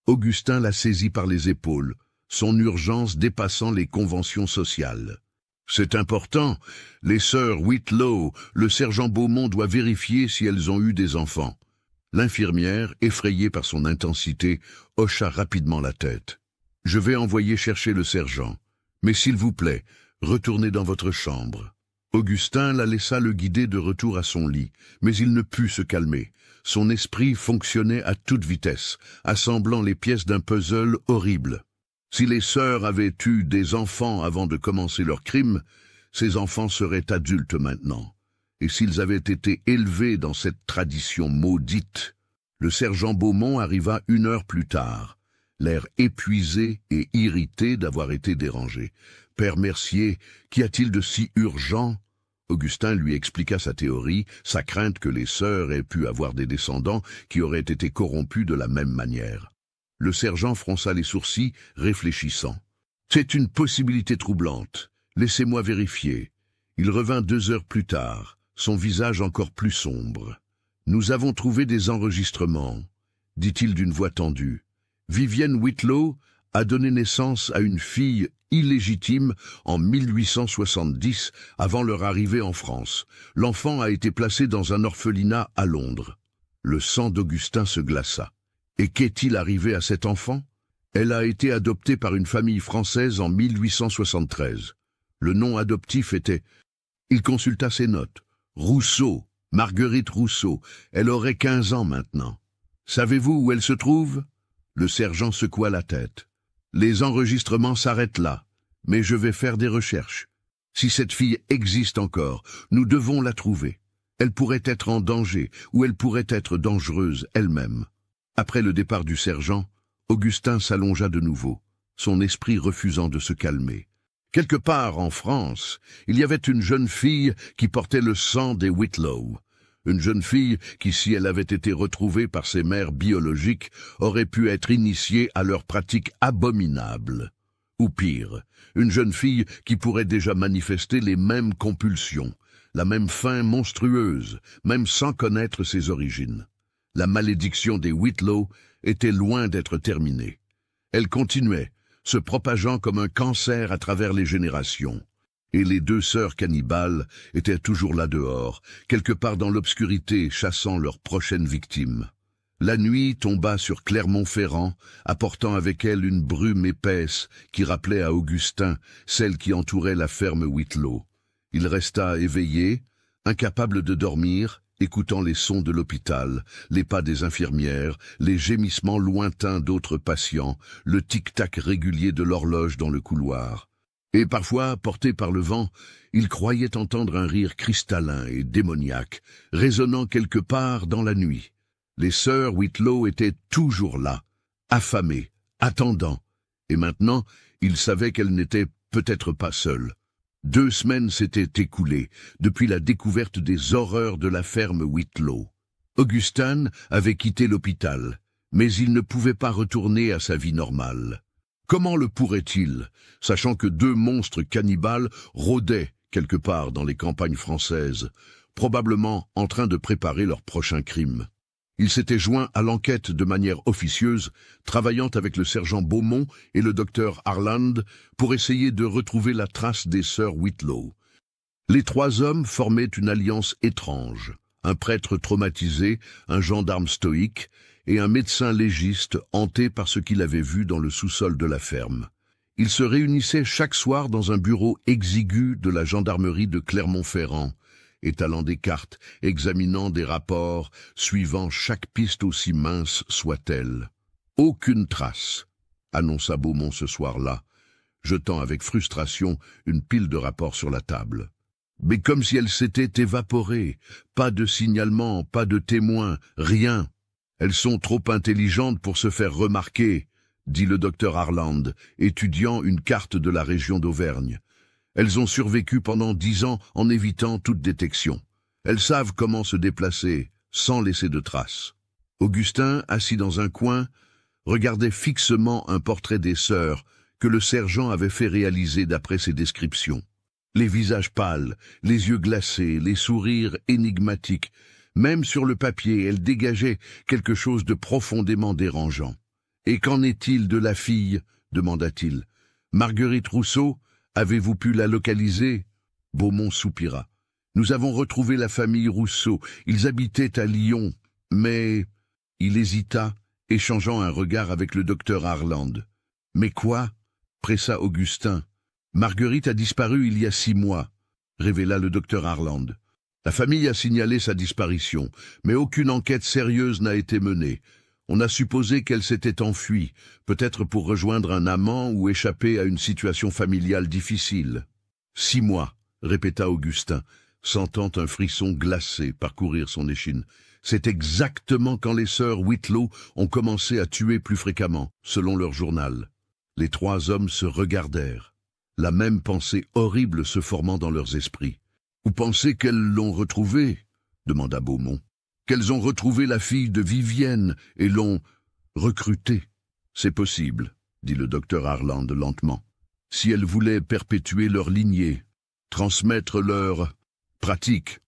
Augustin la saisit par les épaules, son urgence dépassant les conventions sociales. « C'est important. Les sœurs Whitlow, le sergent Beaumont doit vérifier si elles ont eu des enfants. » L'infirmière, effrayée par son intensité, hocha rapidement la tête. « Je vais envoyer chercher le sergent. Mais s'il vous plaît, retournez dans votre chambre. » Augustin la laissa le guider de retour à son lit, mais il ne put se calmer. Son esprit fonctionnait à toute vitesse, assemblant les pièces d'un puzzle horrible. Si les sœurs avaient eu des enfants avant de commencer leur crime, ces enfants seraient adultes maintenant. Et s'ils avaient été élevés dans cette tradition maudite? Le sergent Beaumont arriva 1 heure plus tard, l'air épuisé et irrité d'avoir été dérangé. « Père Mercier, qu'y a-t-il de si urgent ?» Augustin lui expliqua sa théorie, sa crainte que les sœurs aient pu avoir des descendants qui auraient été corrompus de la même manière. Le sergent fronça les sourcils, réfléchissant. « C'est une possibilité troublante. Laissez-moi vérifier. » Il revint 2 heures plus tard, son visage encore plus sombre. « Nous avons trouvé des enregistrements, » dit-il d'une voix tendue. « Vivienne Whitlow a donné naissance à une fille illégitime en 1870, avant leur arrivée en France. L'enfant a été placé dans un orphelinat à Londres. » Le sang d'Augustin se glaça. Et qu'est-il arrivé à cet enfant? Elle a été adoptée par une famille française en 1873. Le nom adoptif était... Il consulta ses notes. Rousseau, Marguerite Rousseau. Elle aurait 15 ans maintenant. Savez-vous où elle se trouve? Le sergent secoua la tête. Les enregistrements s'arrêtent là, mais je vais faire des recherches. Si cette fille existe encore, nous devons la trouver. Elle pourrait être en danger, ou elle pourrait être dangereuse elle-même. Après le départ du sergent, Augustin s'allongea de nouveau, son esprit refusant de se calmer. Quelque part en France, il y avait une jeune fille qui portait le sang des Whitlow. Une jeune fille qui, si elle avait été retrouvée par ses mères biologiques, aurait pu être initiée à leurs pratiques abominables. Ou pire, une jeune fille qui pourrait déjà manifester les mêmes compulsions, la même faim monstrueuse, même sans connaître ses origines. La malédiction des Whitlow était loin d'être terminée. Elle continuait, se propageant comme un cancer à travers les générations. Et les 2 sœurs cannibales étaient toujours là dehors, quelque part dans l'obscurité, chassant leur prochaine victime. La nuit tomba sur Clermont-Ferrand, apportant avec elle une brume épaisse qui rappelait à Augustin celle qui entourait la ferme Whitlow. Il resta éveillé, incapable de dormir, écoutant les sons de l'hôpital, les pas des infirmières, les gémissements lointains d'autres patients, le tic-tac régulier de l'horloge dans le couloir. Et parfois, portés par le vent, ils croyaient entendre un rire cristallin et démoniaque, résonnant quelque part dans la nuit. Les sœurs Whitlow étaient toujours là, affamées, attendant, et maintenant, ils savaient qu'elles n'étaient peut-être pas seules. 2 semaines s'étaient écoulées depuis la découverte des horreurs de la ferme Whitlow. Augustin avait quitté l'hôpital, mais il ne pouvait pas retourner à sa vie normale. Comment le pourrait-il, sachant que 2 monstres cannibales rôdaient quelque part dans les campagnes françaises, probablement en train de préparer leur prochain crime? Il s'était joint à l'enquête de manière officieuse, travaillant avec le sergent Beaumont et le docteur Harland pour essayer de retrouver la trace des sœurs Whitlow. Les 3 hommes formaient une alliance étrange, un prêtre traumatisé, un gendarme stoïque et un médecin légiste hanté par ce qu'il avait vu dans le sous-sol de la ferme. Ils se réunissaient chaque soir dans un bureau exigu de la gendarmerie de Clermont-Ferrand, étalant des cartes, examinant des rapports, suivant chaque piste aussi mince soit-elle. « Aucune trace », annonça Beaumont ce soir-là, jetant avec frustration une pile de rapports sur la table. Mais comme si elle s'était évaporée, pas de signalement, pas de témoin, rien. « Elles sont trop intelligentes pour se faire remarquer », dit le docteur Harland, étudiant une carte de la région d'Auvergne. Elles ont survécu pendant 10 ans en évitant toute détection. Elles savent comment se déplacer, sans laisser de traces. Augustin, assis dans un coin, regardait fixement un portrait des sœurs que le sergent avait fait réaliser d'après ses descriptions. Les visages pâles, les yeux glacés, les sourires énigmatiques. Même sur le papier, elles dégageaient quelque chose de profondément dérangeant. « Et qu'en est-il de la fille ?» demanda-t-il. « Marguerite Rousseau, avez-vous pu la localiser ?» Beaumont soupira. « Nous avons retrouvé la famille Rousseau. Ils habitaient à Lyon, mais... » Il hésita, échangeant un regard avec le docteur Harland. « Mais quoi ?» pressa Augustin. « Marguerite a disparu il y a 6 mois, » révéla le docteur Harland. « La famille a signalé sa disparition, mais aucune enquête sérieuse n'a été menée. On a supposé qu'elle s'était enfuie, peut-être pour rejoindre un amant ou échapper à une situation familiale difficile. »« 6 mois, » répéta Augustin, sentant un frisson glacé parcourir son échine. « C'est exactement quand les sœurs Whitlow ont commencé à tuer plus fréquemment, selon leur journal. » Les 3 hommes se regardèrent, la même pensée horrible se formant dans leurs esprits. « Vous pensez qu'elles l'ont retrouvée ?» demanda Beaumont. « Qu'elles ont retrouvé la fille de Vivienne et l'ont recrutée. C'est possible, » dit le docteur Harland lentement. « Si elles voulaient perpétuer leur lignée, transmettre leur pratique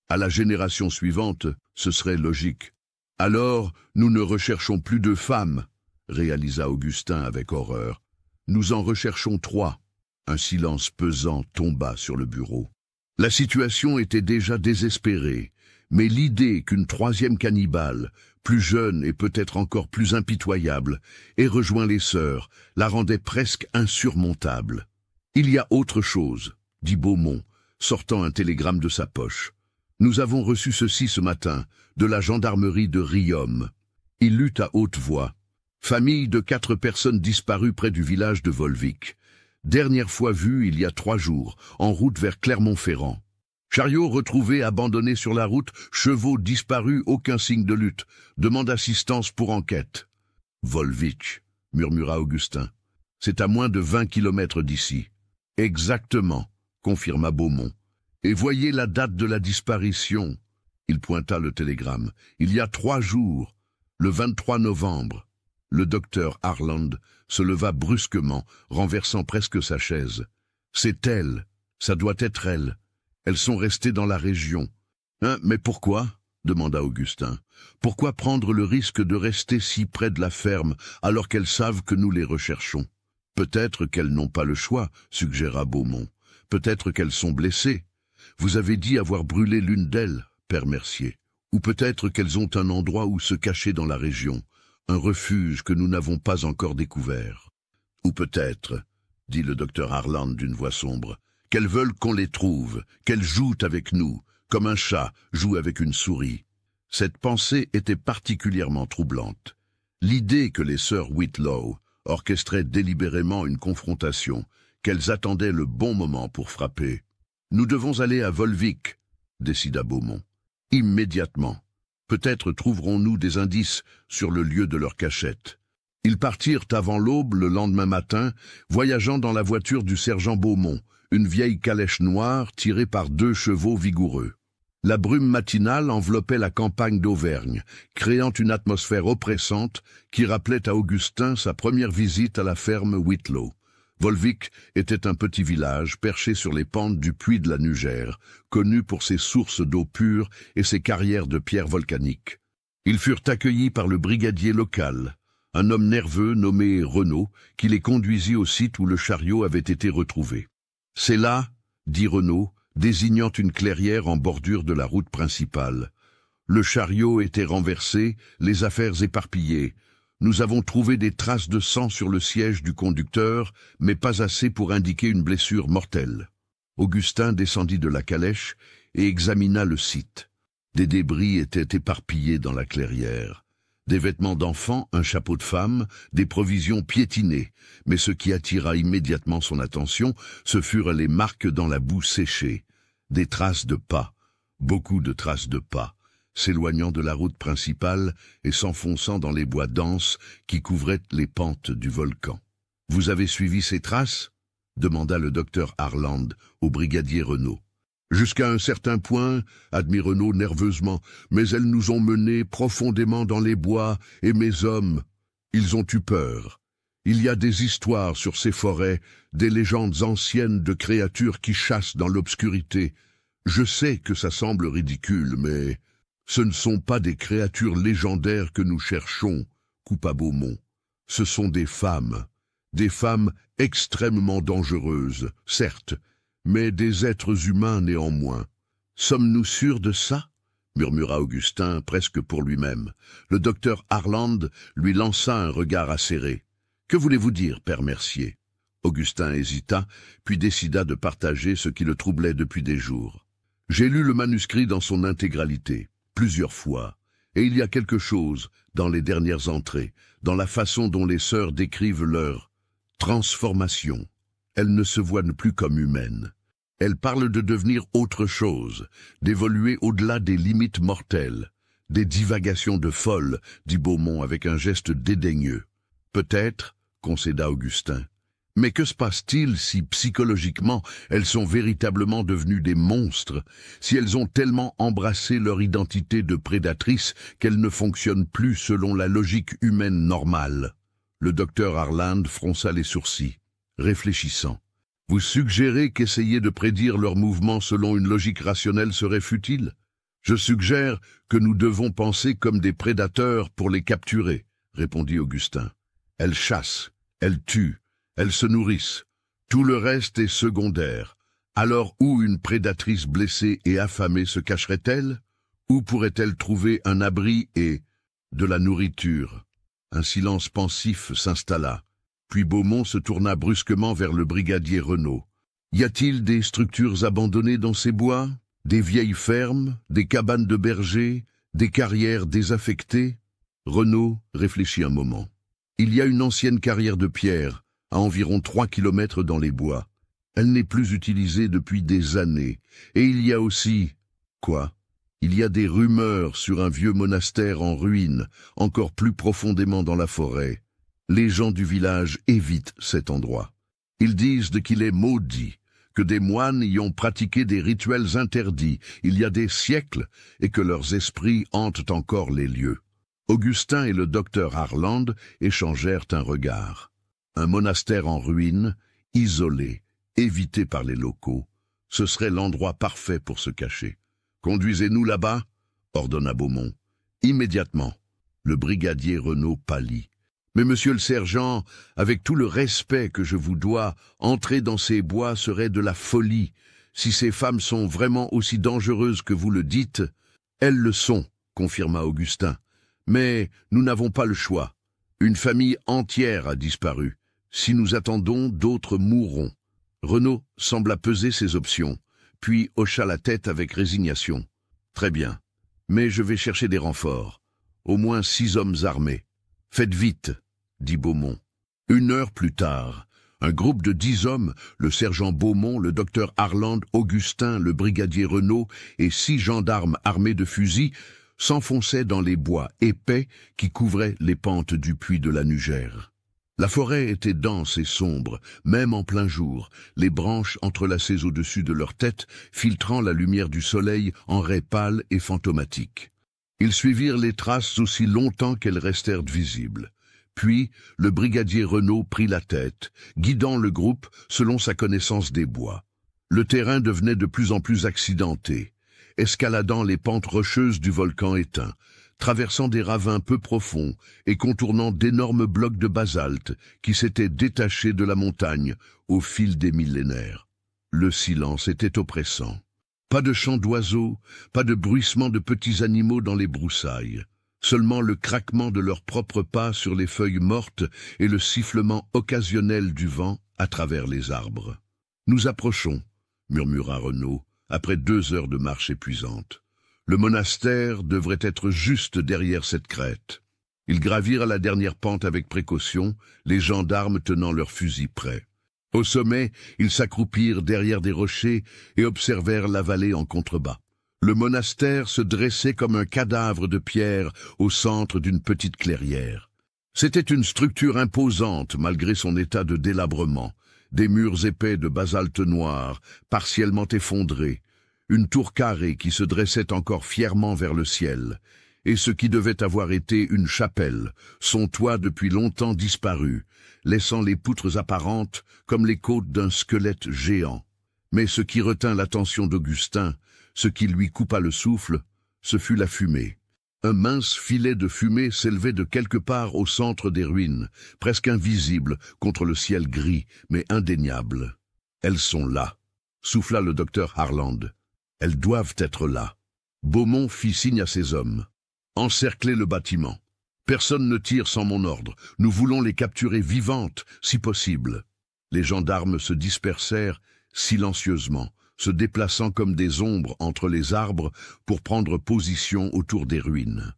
à la génération suivante, ce serait logique. Alors, nous ne recherchons plus de femmes, » réalisa Augustin avec horreur. « Nous en recherchons 3. » Un silence pesant tomba sur le bureau. La situation était déjà désespérée, mais l'idée qu'une 3e cannibale, plus jeune et peut-être encore plus impitoyable, ait rejoint les sœurs, la rendait presque insurmontable. « Il y a autre chose, » dit Beaumont, sortant un télégramme de sa poche. « Nous avons reçu ceci ce matin, de la gendarmerie de Riom. » Il lut à haute voix. « Famille de 4 personnes disparues près du village de Volvic. Dernière fois vue il y a 3 jours, en route vers Clermont-Ferrand. Chariot retrouvé abandonné sur la route, chevaux disparus, aucun signe de lutte. Demande assistance pour enquête. »« Volvic, » murmura Augustin. « C'est à moins de 20 kilomètres d'ici. »« Exactement, » confirma Beaumont. « Et voyez la date de la disparition. » Il pointa le télégramme. « Il y a 3 jours, le 23 novembre. » Le docteur Harland se leva brusquement, renversant presque sa chaise. « C'est elle, ça doit être elle. Elles sont restées dans la région. »« Hein, mais pourquoi ?» demanda Augustin. « Pourquoi prendre le risque de rester si près de la ferme alors qu'elles savent que nous les recherchons ?»« Peut-être qu'elles n'ont pas le choix, » suggéra Beaumont. « Peut-être qu'elles sont blessées. Vous avez dit avoir brûlé l'une d'elles, père Mercier. Ou peut-être qu'elles ont un endroit où se cacher dans la région. Un refuge que nous n'avons pas encore découvert. Ou peut-être, » dit le docteur Harland d'une voix sombre, « qu'elles veulent qu'on les trouve, qu'elles jouent avec nous, comme un chat joue avec une souris. » Cette pensée était particulièrement troublante. L'idée que les sœurs Whitlow orchestraient délibérément une confrontation qu'elles attendaient le bon moment pour frapper. « Nous devons aller à Volvic », décida Beaumont. « Immédiatement. Peut-être trouverons-nous des indices sur le lieu de leur cachette. » Ils partirent avant l'aube le lendemain matin, voyageant dans la voiture du sergent Beaumont, une vieille calèche noire tirée par 2 chevaux vigoureux. La brume matinale enveloppait la campagne d'Auvergne, créant une atmosphère oppressante qui rappelait à Augustin sa première visite à la ferme Whitlow. Volvic était un petit village perché sur les pentes du puits de la Nugère, connu pour ses sources d'eau pure et ses carrières de pierres volcaniques. Ils furent accueillis par le brigadier local, un homme nerveux nommé Renaud, qui les conduisit au site où le chariot avait été retrouvé. « C'est là, » dit Renaud, désignant une clairière en bordure de la route principale. Le chariot était renversé, les affaires éparpillées. Nous avons trouvé des traces de sang sur le siège du conducteur, mais pas assez pour indiquer une blessure mortelle. Augustin descendit de la calèche et examina le site. Des débris étaient éparpillés dans la clairière. Des vêtements d'enfant, un chapeau de femme, des provisions piétinées. Mais ce qui attira immédiatement son attention, ce furent les marques dans la boue séchée. Des traces de pas, beaucoup de traces de pas, s'éloignant de la route principale et s'enfonçant dans les bois denses qui couvraient les pentes du volcan. « Vous avez suivi ces traces ?» demanda le docteur Harland au brigadier Renaud. « Jusqu'à un certain point, » admit Renaud nerveusement, « mais elles nous ont menés profondément dans les bois, et mes hommes, ils ont eu peur. Il y a des histoires sur ces forêts, des légendes anciennes de créatures qui chassent dans l'obscurité. Je sais que ça semble ridicule, mais ce ne sont pas des créatures légendaires que nous cherchons, » coupa Beaumont. « Ce sont des femmes extrêmement dangereuses, certes, mais des êtres humains néanmoins. Sommes-nous sûrs de ça ?» murmura Augustin, presque pour lui-même. Le docteur Harland lui lança un regard acéré. « Que voulez-vous dire, père Mercier ?» Augustin hésita, puis décida de partager ce qui le troublait depuis des jours. « J'ai lu le manuscrit dans son intégralité, plusieurs fois, et il y a quelque chose, dans les dernières entrées, dans la façon dont les sœurs décrivent leur transformation. Elles ne se voient plus comme humaines. Elles parlent de devenir autre chose, d'évoluer au-delà des limites mortelles. Des divagations de folles, dit Beaumont avec un geste dédaigneux. Peut-être, concéda Augustin. Mais que se passe-t-il si, psychologiquement, elles sont véritablement devenues des monstres, si elles ont tellement embrassé leur identité de prédatrice qu'elles ne fonctionnent plus selon la logique humaine normale? Le docteur Harland fronça les sourcils, réfléchissant. Vous suggérez qu'essayer de prédire leurs mouvements selon une logique rationnelle serait futile? Je suggère que nous devons penser comme des prédateurs pour les capturer, répondit Augustin. Elles chassent, elles tuent, elles se nourrissent. Tout le reste est secondaire. Alors où une prédatrice blessée et affamée se cacherait-elle? Où pourrait-elle trouver un abri et de la nourriture? Un silence pensif s'installa. Puis Beaumont se tourna brusquement vers le brigadier Renaud. « Y a-t-il des structures abandonnées dans ces bois? Des vieilles fermes? Des cabanes de bergers? Des carrières désaffectées ?» Renaud réfléchit un moment. « Il y a une ancienne carrière de pierre, à environ 3 kilomètres dans les bois. Elle n'est plus utilisée depuis des années. Et il y a aussi... » Quoi? Il y a des rumeurs sur un vieux monastère en ruine, encore plus profondément dans la forêt. Les gens du village évitent cet endroit. Ils disent qu'il est maudit, que des moines y ont pratiqué des rituels interdits il y a des siècles et que leurs esprits hantent encore les lieux. Augustin et le docteur Harland échangèrent un regard. Un monastère en ruine, isolé, évité par les locaux, ce serait l'endroit parfait pour se cacher. « Conduisez-nous là-bas » ordonna Beaumont. « Immédiatement. » Le brigadier Renaud pâlit. « Mais monsieur le sergent, avec tout le respect que je vous dois, entrer dans ces bois serait de la folie. Si ces femmes sont vraiment aussi dangereuses que vous le dites, elles le sont, confirma Augustin. Mais nous n'avons pas le choix. Une famille entière a disparu. Si nous attendons, d'autres mourront. » Renaud sembla peser ses options, puis hocha la tête avec résignation. « Très bien, mais je vais chercher des renforts. Au moins 6 hommes armés. Faites vite, dit Beaumont. 1 heure plus tard, Un groupe de 10 hommes, le sergent Beaumont, le docteur Harland, Augustin, le brigadier Renaud et 6 gendarmes armés de fusils, s'enfonçaient dans les bois épais qui couvraient les pentes du puits de la Nugère. La forêt était dense et sombre, même en plein jour, les branches entrelacées au-dessus de leur tête, filtrant la lumière du soleil en raies pâles et fantomatiques. Ils suivirent les traces aussi longtemps qu'elles restèrent visibles. Puis, le brigadier Renaud prit la tête, guidant le groupe selon sa connaissance des bois. Le terrain devenait de plus en plus accidenté, escaladant les pentes rocheuses du volcan éteint, traversant des ravins peu profonds et contournant d'énormes blocs de basalte qui s'étaient détachés de la montagne au fil des millénaires. Le silence était oppressant. Pas de chants d'oiseaux, pas de bruissement de petits animaux dans les broussailles. Seulement le craquement de leurs propres pas sur les feuilles mortes et le sifflement occasionnel du vent à travers les arbres. « Nous approchons », murmura Renaud, après 2 heures de marche épuisante. Le monastère devrait être juste derrière cette crête. Ils gravirent la dernière pente avec précaution, les gendarmes tenant leurs fusils prêts. Au sommet, ils s'accroupirent derrière des rochers et observèrent la vallée en contrebas. Le monastère se dressait comme un cadavre de pierre au centre d'une petite clairière. C'était une structure imposante malgré son état de délabrement, des murs épais de basalte noir, partiellement effondrés, une tour carrée qui se dressait encore fièrement vers le ciel, et ce qui devait avoir été une chapelle, son toit depuis longtemps disparu, laissant les poutres apparentes comme les côtes d'un squelette géant. Mais ce qui retint l'attention d'Augustin, ce qui lui coupa le souffle, ce fut la fumée. Un mince filet de fumée s'élevait de quelque part au centre des ruines, presque invisible contre le ciel gris, mais indéniable. « Elles sont là », souffla le docteur Harland. « Elles doivent être là. » Beaumont fit signe à ses hommes. « Encerclez le bâtiment. Personne ne tire sans mon ordre. Nous voulons les capturer vivantes, si possible. » Les gendarmes se dispersèrent silencieusement, se déplaçant comme des ombres entre les arbres pour prendre position autour des ruines.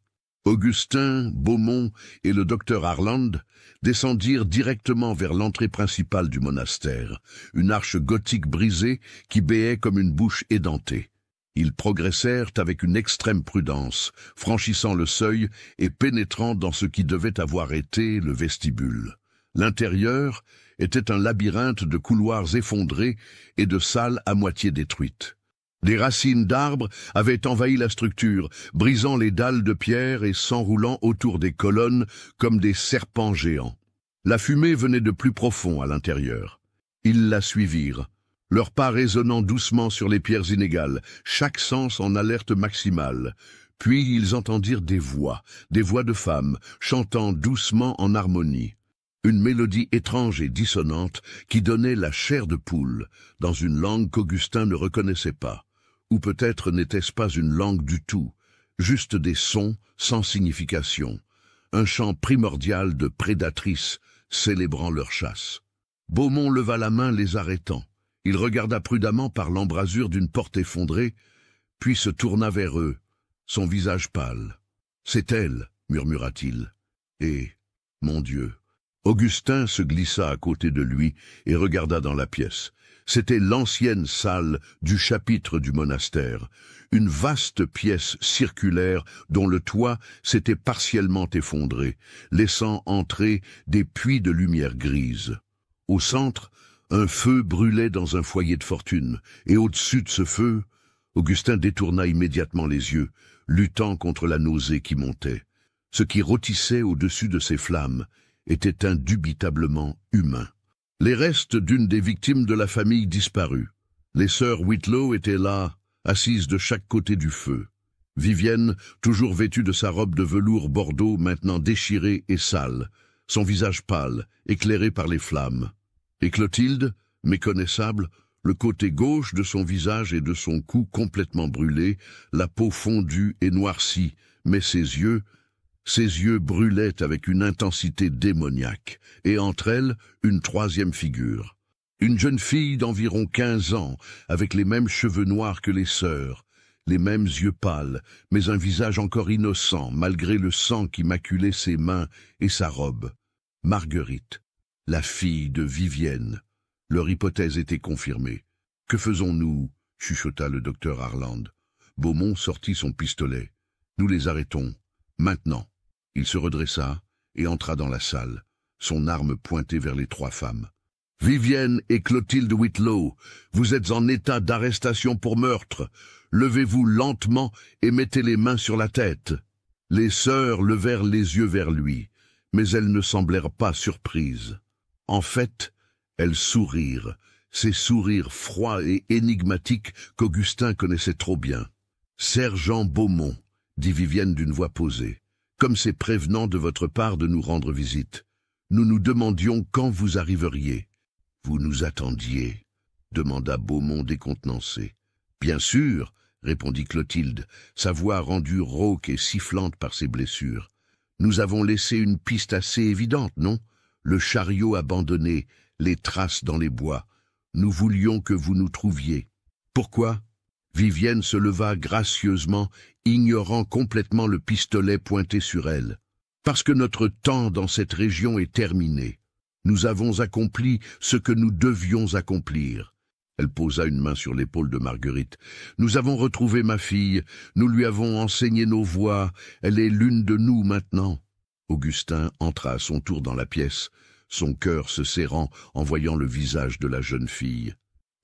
Augustin, Beaumont et le docteur Harland descendirent directement vers l'entrée principale du monastère, une arche gothique brisée qui béait comme une bouche édentée. Ils progressèrent avec une extrême prudence, franchissant le seuil et pénétrant dans ce qui devait avoir été le vestibule. L'intérieur était un labyrinthe de couloirs effondrés et de salles à moitié détruites. Des racines d'arbres avaient envahi la structure, brisant les dalles de pierre et s'enroulant autour des colonnes comme des serpents géants. La fumée venait de plus profond à l'intérieur. Ils la suivirent, leurs pas résonnant doucement sur les pierres inégales, chaque sens en alerte maximale. Puis ils entendirent des voix de femmes, chantant doucement en harmonie. Une mélodie étrange et dissonante qui donnait la chair de poule, dans une langue qu'Augustin ne reconnaissait pas. Ou peut-être n'était-ce pas une langue du tout, juste des sons sans signification, un chant primordial de prédatrices célébrant leur chasse. Beaumont leva la main les arrêtant. Il regarda prudemment par l'embrasure d'une porte effondrée, puis se tourna vers eux, son visage pâle. « C'est elle, murmura-t-il. Et, mon Dieu !» Augustin se glissa à côté de lui et regarda dans la pièce. C'était l'ancienne salle du chapitre du monastère, une vaste pièce circulaire dont le toit s'était partiellement effondré, laissant entrer des puits de lumière grise. Au centre, un feu brûlait dans un foyer de fortune, et au-dessus de ce feu, Augustin détourna immédiatement les yeux, luttant contre la nausée qui montait. Ce qui rôtissait au-dessus de ces flammes était indubitablement humain. Les restes d'une des victimes de la famille disparue. Les sœurs Whitlow étaient là, assises de chaque côté du feu. Vivienne, toujours vêtue de sa robe de velours bordeaux, maintenant déchirée et sale, son visage pâle, éclairé par les flammes. Et Clotilde, méconnaissable, le côté gauche de son visage et de son cou complètement brûlé, la peau fondue et noircie, mais ses yeux brûlaient avec une intensité démoniaque, et entre elles, une troisième figure. Une jeune fille d'environ 15 ans, avec les mêmes cheveux noirs que les sœurs, les mêmes yeux pâles, mais un visage encore innocent, malgré le sang qui maculait ses mains et sa robe. Marguerite. La fille de Vivienne. Leur hypothèse était confirmée. « Que faisons-nous » chuchota le docteur Harland. Beaumont sortit son pistolet. « Nous les arrêtons. Maintenant. » Il se redressa et entra dans la salle, son arme pointée vers les 3 femmes. « Vivienne et Clotilde Whitlow, vous êtes en état d'arrestation pour meurtre. Levez-vous lentement et mettez les mains sur la tête. » Les sœurs levèrent les yeux vers lui, mais elles ne semblèrent pas surprises. En fait, elles sourirent, ces sourires froids et énigmatiques qu'Augustin connaissait trop bien. « Sergent Beaumont, » dit Vivienne d'une voix posée, « comme c'est prévenant de votre part de nous rendre visite. Nous nous demandions quand vous arriveriez. »« Vous nous attendiez ?» demanda Beaumont décontenancé. « Bien sûr !» répondit Clotilde, sa voix rendue rauque et sifflante par ses blessures. « Nous avons laissé une piste assez évidente, non? Le chariot abandonné, les traces dans les bois. Nous voulions que vous nous trouviez. Pourquoi ?» Vivienne se leva gracieusement, ignorant complètement le pistolet pointé sur elle. « Parce que notre temps dans cette région est terminé. Nous avons accompli ce que nous devions accomplir. » Elle posa une main sur l'épaule de Marguerite. « Nous avons retrouvé ma fille, nous lui avons enseigné nos voies, elle est l'une de nous maintenant. » Augustin entra à son tour dans la pièce, son cœur se serrant en voyant le visage de la jeune fille.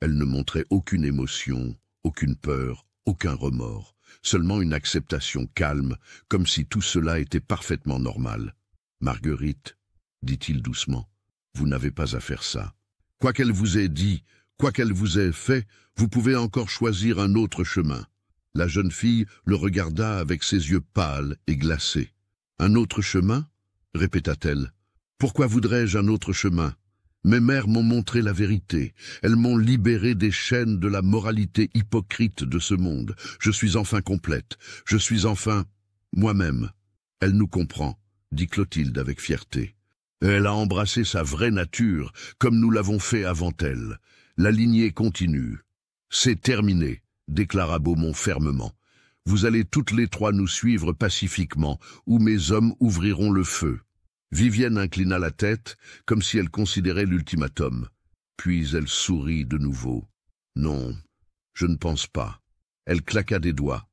Elle ne montrait aucune émotion, aucune peur, aucun remords, seulement une acceptation calme, comme si tout cela était parfaitement normal. « Marguerite, dit-il doucement, vous n'avez pas à faire ça. Quoi qu'elle vous ait dit, quoi qu'elle vous ait fait, vous pouvez encore choisir un autre chemin. » La jeune fille le regarda avec ses yeux pâles et glacés. « Un autre chemin ?» répéta-t-elle. « Pourquoi voudrais-je un autre chemin? Mes mères m'ont montré la vérité. Elles m'ont libéré des chaînes de la moralité hypocrite de ce monde. Je suis enfin complète. Je suis enfin moi-même. » « Elle nous comprend, » dit Clotilde avec fierté. « Elle a embrassé sa vraie nature, comme nous l'avons fait avant elle. La lignée continue. »« C'est terminé, » déclara Beaumont fermement. « Vous allez toutes les 3 nous suivre pacifiquement, ou mes hommes ouvriront le feu. » Vivienne inclina la tête, comme si elle considérait l'ultimatum. Puis elle sourit de nouveau. « Non, je ne pense pas. » Elle claqua des doigts.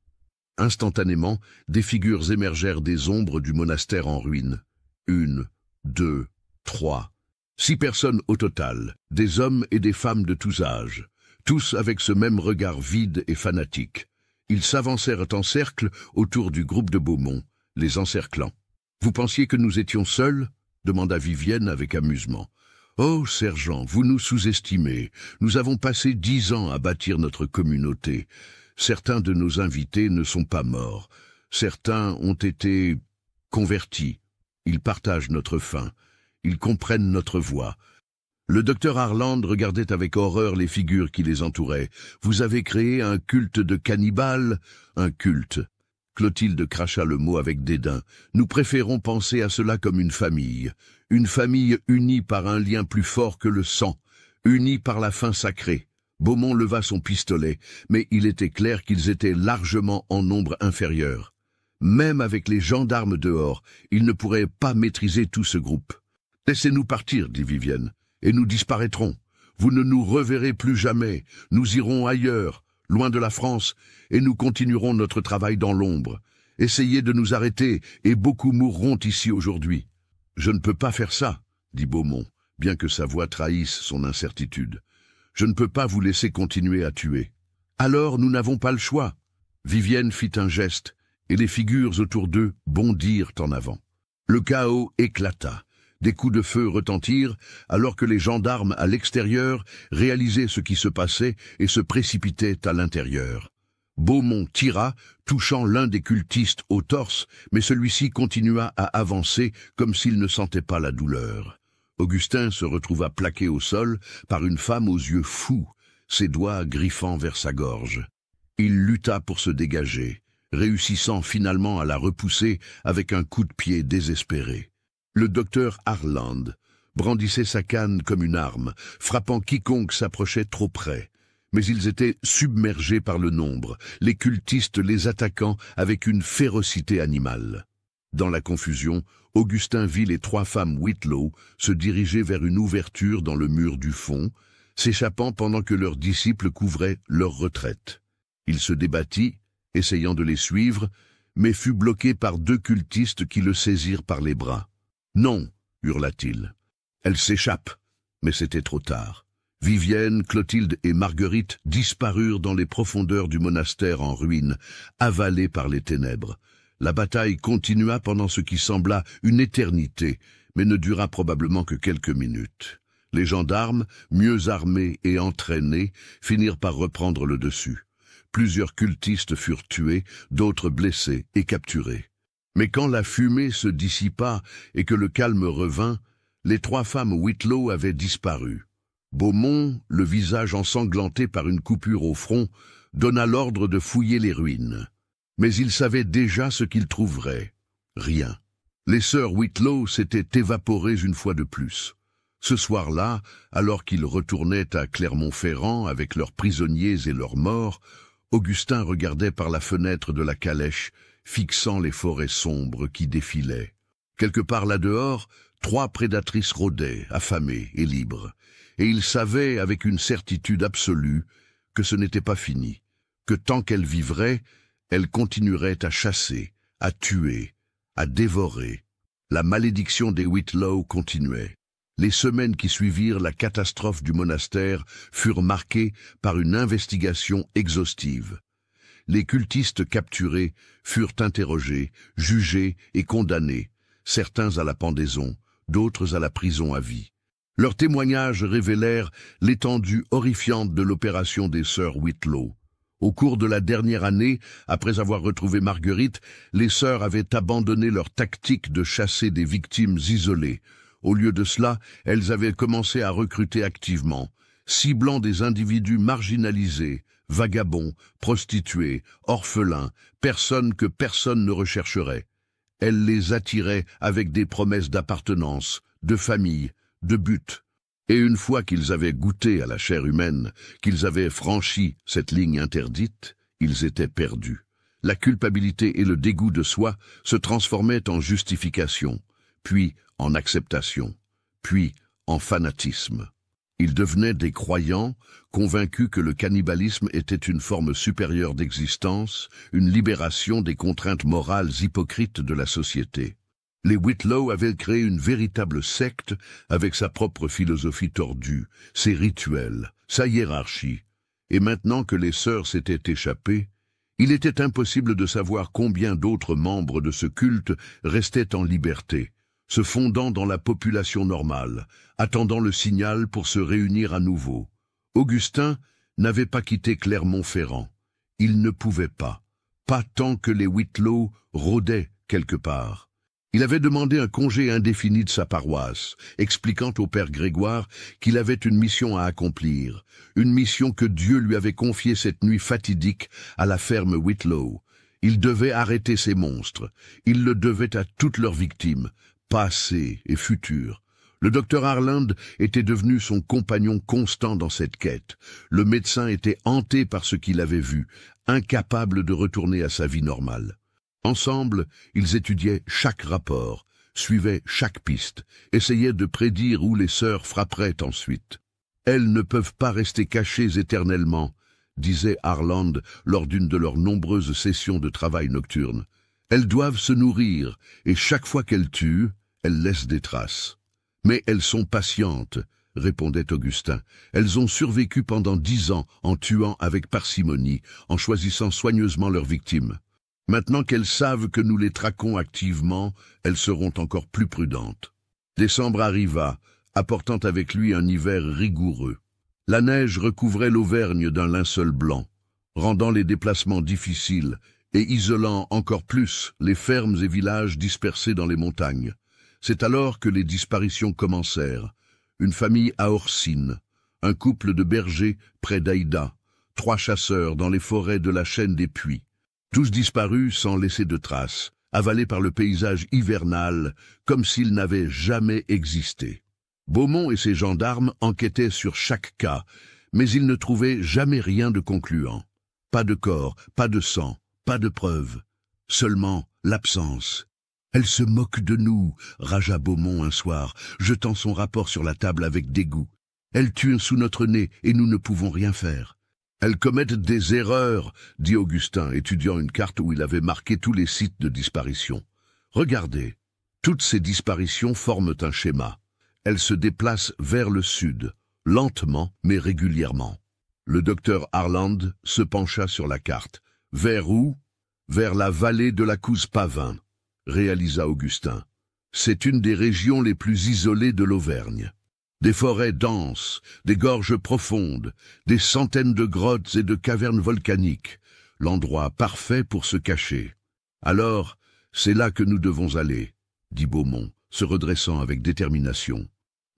Instantanément, des figures émergèrent des ombres du monastère en ruine. 1, 2, 3. 6 personnes au total, des hommes et des femmes de tous âges, tous avec ce même regard vide et fanatique. Ils s'avancèrent en cercle autour du groupe de Beaumont, les encerclant. « Vous pensiez que nous étions seuls ?» demanda Vivienne avec amusement. « Oh, sergent, vous nous sous-estimez. Nous avons passé 10 ans à bâtir notre communauté. Certains de nos invités ne sont pas morts. Certains ont été convertis. Ils partagent notre faim. Ils comprennent notre voix. » Le docteur Harland regardait avec horreur les figures qui les entouraient. « Vous avez créé un culte de cannibales ?»« Un culte. » Clotilde cracha le mot avec dédain. « Nous préférons penser à cela comme une famille unie par un lien plus fort que le sang, unie par la faim sacrée. » Beaumont leva son pistolet, mais il était clair qu'ils étaient largement en nombre inférieur. Même avec les gendarmes dehors, ils ne pourraient pas maîtriser tout ce groupe. « Laissez-nous partir, » dit Vivienne, « et nous disparaîtrons. Vous ne nous reverrez plus jamais. Nous irons ailleurs, loin de la France, et nous continuerons notre travail dans l'ombre. Essayez de nous arrêter, et beaucoup mourront ici aujourd'hui. »« Je ne peux pas faire ça, » dit Beaumont, bien que sa voix trahisse son incertitude. « Je ne peux pas vous laisser continuer à tuer. »« Alors nous n'avons pas le choix. » Vivienne fit un geste, et les figures autour d'eux bondirent en avant. Le chaos éclata. Des coups de feu retentirent, alors que les gendarmes à l'extérieur réalisaient ce qui se passait et se précipitaient à l'intérieur. Beaumont tira, touchant l'un des cultistes au torse, mais celui-ci continua à avancer comme s'il ne sentait pas la douleur. Augustin se retrouva plaqué au sol par une femme aux yeux fous, ses doigts griffant vers sa gorge. Il lutta pour se dégager, réussissant finalement à la repousser avec un coup de pied désespéré. Le docteur Harland brandissait sa canne comme une arme, frappant quiconque s'approchait trop près. Mais ils étaient submergés par le nombre, les cultistes les attaquant avec une férocité animale. Dans la confusion, Augustin vit les 3 femmes Whitlow se diriger vers une ouverture dans le mur du fond, s'échappant pendant que leurs disciples couvraient leur retraite. Il se débattit, essayant de les suivre, mais fut bloqué par 2 cultistes qui le saisirent par les bras. « Non !» hurla-t-il. « Elle s'échappe !» Mais c'était trop tard. Vivienne, Clotilde et Marguerite disparurent dans les profondeurs du monastère en ruine, avalées par les ténèbres. La bataille continua pendant ce qui sembla une éternité, mais ne dura probablement que quelques minutes. Les gendarmes, mieux armés et entraînés, finirent par reprendre le dessus. Plusieurs cultistes furent tués, d'autres blessés et capturés. Mais quand la fumée se dissipa et que le calme revint, les 3 femmes Whitlow avaient disparu. Beaumont, le visage ensanglanté par une coupure au front, donna l'ordre de fouiller les ruines. Mais il savait déjà ce qu'il trouverait. Rien. Les sœurs Whitlow s'étaient évaporées une fois de plus. Ce soir-là, alors qu'ils retournaient à Clermont-Ferrand avec leurs prisonniers et leurs morts, Augustin regardait par la fenêtre de la calèche, fixant les forêts sombres qui défilaient. Quelque part là-dehors, 3 prédatrices rôdaient, affamées et libres, et il savait avec une certitude absolue que ce n'était pas fini, que tant qu'elles vivraient, elles continueraient à chasser, à tuer, à dévorer. La malédiction des Whitlow continuait. Les semaines qui suivirent la catastrophe du monastère furent marquées par une investigation exhaustive. Les cultistes capturés furent interrogés, jugés et condamnés, certains à la pendaison, d'autres à la prison à vie. Leurs témoignages révélèrent l'étendue horrifiante de l'opération des sœurs Whitlow. Au cours de la dernière année, après avoir retrouvé Marguerite, les sœurs avaient abandonné leur tactique de chasser des victimes isolées. Au lieu de cela, elles avaient commencé à recruter activement, ciblant des individus marginalisés, vagabonds, prostituées, orphelins, personnes que personne ne rechercherait. Elles les attiraient avec des promesses d'appartenance, de famille, de but. Et une fois qu'ils avaient goûté à la chair humaine, qu'ils avaient franchi cette ligne interdite, ils étaient perdus. La culpabilité et le dégoût de soi se transformaient en justification, puis en acceptation, puis en fanatisme. Ils devenaient des croyants, convaincus que le cannibalisme était une forme supérieure d'existence, une libération des contraintes morales hypocrites de la société. Les Whitlow avaient créé une véritable secte avec sa propre philosophie tordue, ses rituels, sa hiérarchie. Et maintenant que les sœurs s'étaient échappées, il était impossible de savoir combien d'autres membres de ce culte restaient en liberté, se fondant dans la population normale, attendant le signal pour se réunir à nouveau. Augustin n'avait pas quitté Clermont-Ferrand. Il ne pouvait pas tant que les Whitlow rôdaient quelque part. Il avait demandé un congé indéfini de sa paroisse, expliquant au père Grégoire qu'il avait une mission à accomplir, une mission que Dieu lui avait confiée cette nuit fatidique à la ferme Whitlow. Il devait arrêter ces monstres. Il le devait à toutes leurs victimes, passées et futures. Le docteur Harland était devenu son compagnon constant dans cette quête. Le médecin était hanté par ce qu'il avait vu, incapable de retourner à sa vie normale. Ensemble, ils étudiaient chaque rapport, suivaient chaque piste, essayaient de prédire où les sœurs frapperaient ensuite. « Elles ne peuvent pas rester cachées éternellement », disait Harland lors d'une de leurs nombreuses sessions de travail nocturne. « Elles doivent se nourrir, et chaque fois qu'elles tuent, elles laissent des traces. » « Mais elles sont patientes, » répondait Augustin. « Elles ont survécu pendant 10 ans en tuant avec parcimonie, en choisissant soigneusement leurs victimes. Maintenant qu'elles savent que nous les traquons activement, elles seront encore plus prudentes. » Décembre arriva, apportant avec lui un hiver rigoureux. La neige recouvrait l'Auvergne d'un linceul blanc, rendant les déplacements difficiles et isolant encore plus les fermes et villages dispersés dans les montagnes. C'est alors que les disparitions commencèrent. Une famille à Orsine, un couple de bergers près d'Aïda, 3 chasseurs dans les forêts de la chaîne des Puits. Tous disparus sans laisser de traces, avalés par le paysage hivernal, comme s'ils n'avaient jamais existé. Beaumont et ses gendarmes enquêtaient sur chaque cas, mais ils ne trouvaient jamais rien de concluant. Pas de corps, pas de sang, pas de preuves, seulement l'absence. Elle se moque de nous, ragea Beaumont un soir, jetant son rapport sur la table avec dégoût. Elle tue sous notre nez et nous ne pouvons rien faire. Elles commettent des erreurs, dit Augustin, étudiant une carte où il avait marqué tous les sites de disparition. Regardez, toutes ces disparitions forment un schéma. Elles se déplacent vers le sud, lentement mais régulièrement. Le docteur Harland se pencha sur la carte. Vers où? Vers la vallée de la Couze-Pavin, réalisa Augustin. C'est une des régions les plus isolées de l'Auvergne. Des forêts denses, des gorges profondes, des centaines de grottes et de cavernes volcaniques, l'endroit parfait pour se cacher. Alors, c'est là que nous devons aller, dit Beaumont, se redressant avec détermination.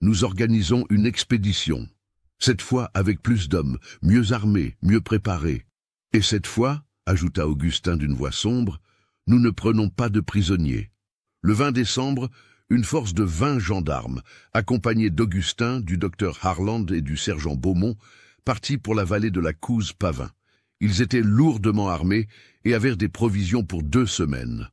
Nous organisons une expédition, cette fois avec plus d'hommes, mieux armés, mieux préparés. Et cette fois, ajouta Augustin d'une voix sombre, nous ne prenons pas de prisonniers. Le 20 décembre, une force de 20 gendarmes, accompagnée d'Augustin, du docteur Harland et du sergent Beaumont, partit pour la vallée de la Couze-Pavin. Ils étaient lourdement armés et avaient des provisions pour 2 semaines.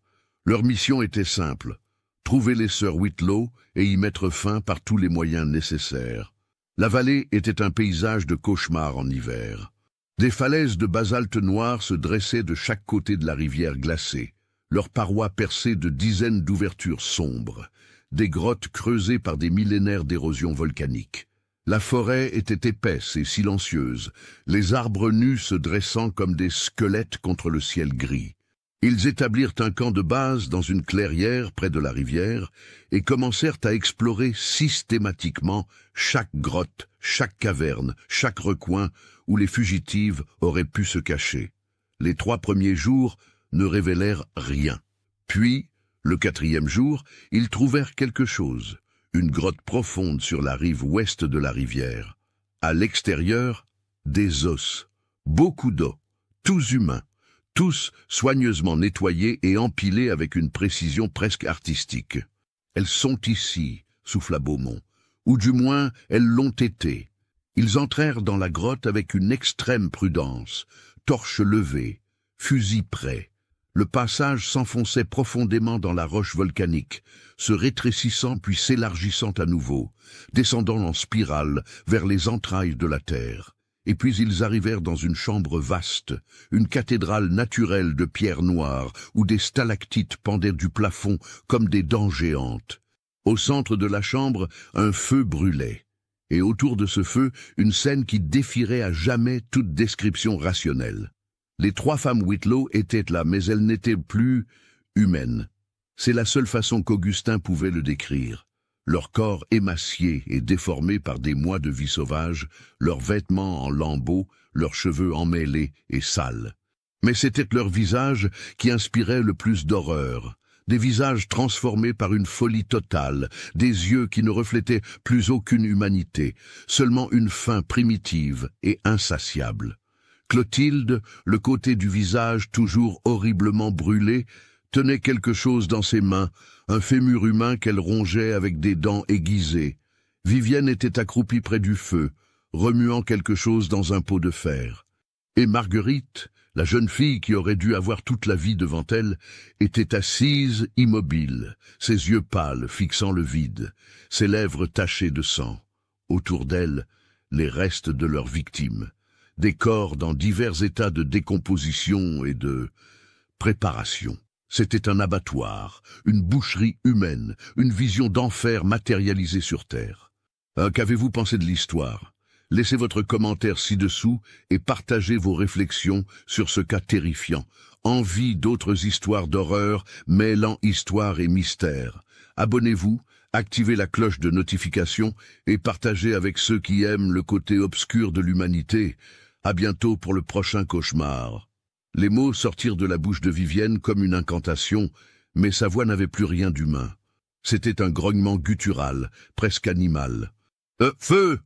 Leur mission était simple, trouver les sœurs Whitlow et y mettre fin par tous les moyens nécessaires. La vallée était un paysage de cauchemar en hiver. Des falaises de basalte noir se dressaient de chaque côté de la rivière glacée, leurs parois percées de dizaines d'ouvertures sombres, des grottes creusées par des millénaires d'érosion volcanique. La forêt était épaisse et silencieuse, les arbres nus se dressant comme des squelettes contre le ciel gris. Ils établirent un camp de base dans une clairière près de la rivière et commencèrent à explorer systématiquement chaque grotte, chaque caverne, chaque recoin où les fugitives auraient pu se cacher. Les 3 premiers jours ne révélèrent rien. Puis, le 4e jour, ils trouvèrent quelque chose, une grotte profonde sur la rive ouest de la rivière. À l'extérieur, des os, beaucoup d'os, tous humains, tous soigneusement nettoyés et empilés avec une précision presque artistique. Elles sont ici, souffla Beaumont, ou du moins elles l'ont été. Ils entrèrent dans la grotte avec une extrême prudence, torches levées, fusils prêts. Le passage s'enfonçait profondément dans la roche volcanique, se rétrécissant puis s'élargissant à nouveau, descendant en spirale vers les entrailles de la terre. Et puis ils arrivèrent dans une chambre vaste, une cathédrale naturelle de pierre noire, où des stalactites pendaient du plafond comme des dents géantes. Au centre de la chambre, un feu brûlait, et autour de ce feu, une scène qui défierait à jamais toute description rationnelle. Les 3 femmes Whitlow étaient là, mais elles n'étaient plus humaines. C'est la seule façon qu'Augustin pouvait le décrire. Leur corps émacié et déformé par des mois de vie sauvage, leurs vêtements en lambeaux, leurs cheveux emmêlés et sales. Mais c'était leur visage qui inspirait le plus d'horreur. Des visages transformés par une folie totale, des yeux qui ne reflétaient plus aucune humanité, seulement une faim primitive et insatiable. Clotilde, le côté du visage toujours horriblement brûlé, tenait quelque chose dans ses mains, un fémur humain qu'elle rongeait avec des dents aiguisées. Vivienne était accroupie près du feu, remuant quelque chose dans un pot de fer. Et Marguerite, la jeune fille qui aurait dû avoir toute la vie devant elle, était assise, immobile, ses yeux pâles fixant le vide, ses lèvres tachées de sang. Autour d'elle, les restes de leurs victimes. Des corps dans divers états de décomposition et de préparation. C'était un abattoir, une boucherie humaine, une vision d'enfer matérialisée sur terre. Qu'avez-vous pensé de l'histoire? Laissez votre commentaire ci-dessous et partagez vos réflexions sur ce cas terrifiant. Envie d'autres histoires d'horreur mêlant histoire et mystère. Abonnez-vous, activez la cloche de notification et partagez avec ceux qui aiment le côté obscur de l'humanité. À bientôt pour le prochain cauchemar. Les mots sortirent de la bouche de Vivienne comme une incantation, mais sa voix n'avait plus rien d'humain. C'était un grognement guttural, presque animal. « Feu !»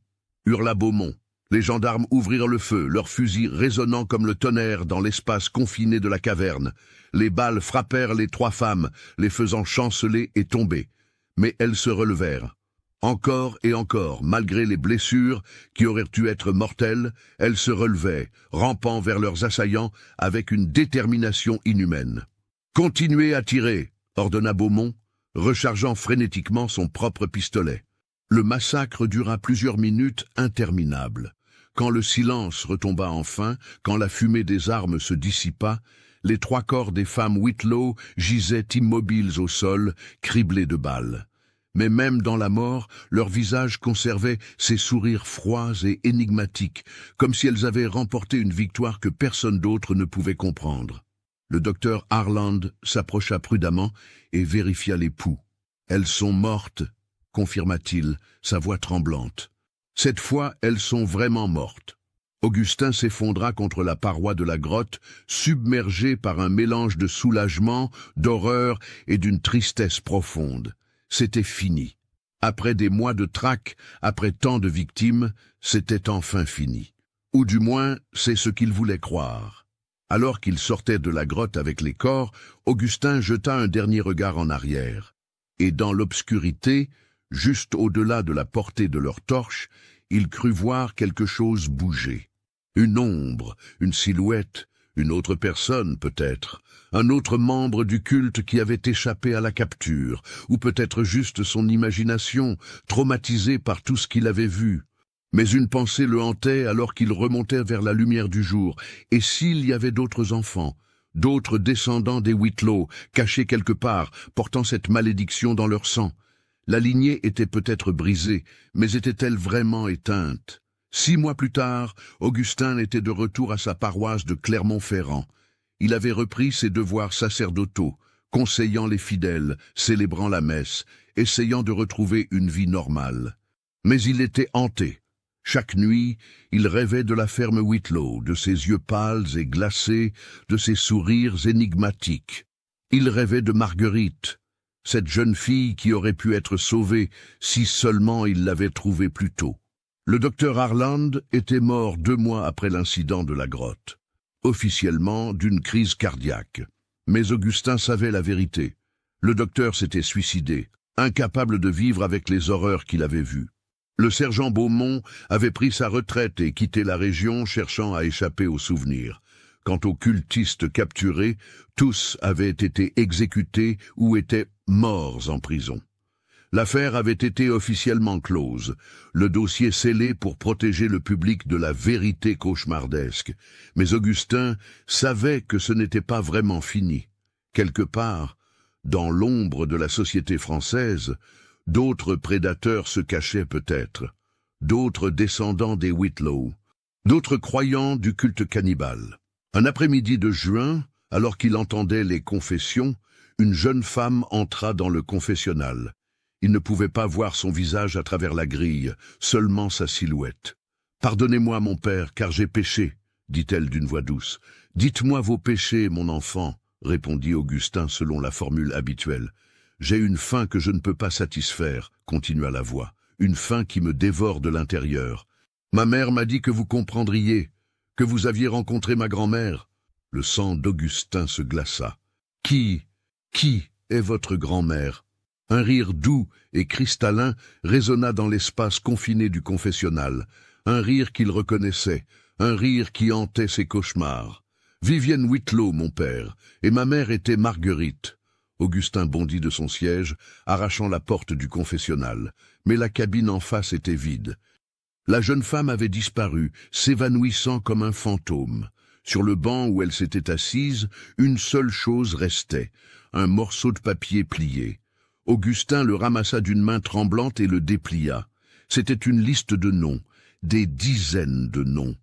hurla Beaumont. Les gendarmes ouvrirent le feu, leurs fusils résonnant comme le tonnerre dans l'espace confiné de la caverne. Les balles frappèrent les 3 femmes, les faisant chanceler et tomber. Mais elles se relevèrent. Encore et encore, malgré les blessures qui auraient dû être mortelles, elles se relevaient, rampant vers leurs assaillants avec une détermination inhumaine. « Continuez à tirer !» ordonna Beaumont, rechargeant frénétiquement son propre pistolet. Le massacre dura plusieurs minutes interminables. Quand le silence retomba enfin, quand la fumée des armes se dissipa, les 3 corps des femmes Whitlow gisaient immobiles au sol, criblés de balles. Mais même dans la mort, leurs visages conservaient ces sourires froids et énigmatiques, comme si elles avaient remporté une victoire que personne d'autre ne pouvait comprendre. Le docteur Harland s'approcha prudemment et vérifia les pouls. « Elles sont mortes », confirma-t-il, sa voix tremblante. « Cette fois, elles sont vraiment mortes. » Augustin s'effondra contre la paroi de la grotte, submergé par un mélange de soulagement, d'horreur et d'une tristesse profonde. C'était fini. Après des mois de traque, après tant de victimes, c'était enfin fini. Ou du moins, c'est ce qu'il voulait croire. Alors qu'il sortait de la grotte avec les corps, Augustin jeta un dernier regard en arrière. Et dans l'obscurité, juste au-delà de la portée de leur torche, il crut voir quelque chose bouger. Une ombre, une silhouette, une autre personne peut-être, un autre membre du culte qui avait échappé à la capture, ou peut-être juste son imagination, traumatisée par tout ce qu'il avait vu. Mais une pensée le hantait alors qu'il remontait vers la lumière du jour. Et s'il y avait d'autres enfants, d'autres descendants des Whitlow, cachés quelque part, portant cette malédiction dans leur sang? La lignée était peut-être brisée, mais était-elle vraiment éteinte? 6 mois plus tard, Augustin était de retour à sa paroisse de Clermont-Ferrand. Il avait repris ses devoirs sacerdotaux, conseillant les fidèles, célébrant la messe, essayant de retrouver une vie normale. Mais il était hanté. Chaque nuit, il rêvait de la ferme Whitlow, de ses yeux pâles et glacés, de ses sourires énigmatiques. Il rêvait de Marguerite, cette jeune fille qui aurait pu être sauvée si seulement il l'avait trouvée plus tôt. Le docteur Harland était mort 2 mois après l'incident de la grotte, officiellement d'une crise cardiaque. Mais Augustin savait la vérité. Le docteur s'était suicidé, incapable de vivre avec les horreurs qu'il avait vues. Le sergent Beaumont avait pris sa retraite et quitté la région, cherchant à échapper aux souvenirs. Quant aux cultistes capturés, tous avaient été exécutés ou étaient morts en prison. L'affaire avait été officiellement close, le dossier scellé pour protéger le public de la vérité cauchemardesque. Mais Augustin savait que ce n'était pas vraiment fini. Quelque part, dans l'ombre de la société française, d'autres prédateurs se cachaient peut-être, d'autres descendants des Whitlow, d'autres croyants du culte cannibale. Un après-midi de juin, alors qu'il entendait les confessions, une jeune femme entra dans le confessionnal. Il ne pouvait pas voir son visage à travers la grille, seulement sa silhouette. « Pardonnez-moi, mon père, car j'ai péché, » dit-elle d'une voix douce. « Dites-moi vos péchés, mon enfant, » répondit Augustin selon la formule habituelle. « J'ai une faim que je ne peux pas satisfaire, » continua la voix, « une faim qui me dévore de l'intérieur. Ma mère m'a dit que vous comprendriez, que vous aviez rencontré ma grand-mère. » Le sang d'Augustin se glaça. « Qui est votre grand-mère » Un rire doux et cristallin résonna dans l'espace confiné du confessionnal, un rire qu'il reconnaissait, un rire qui hantait ses cauchemars. « Vivienne Whitlow, mon père, et ma mère était Marguerite. » Augustin bondit de son siège, arrachant la porte du confessionnal, mais la cabine en face était vide. La jeune femme avait disparu, s'évanouissant comme un fantôme. Sur le banc où elle s'était assise, une seule chose restait, un morceau de papier plié. Augustin le ramassa d'une main tremblante et le déplia. C'était une liste de noms, des dizaines de noms.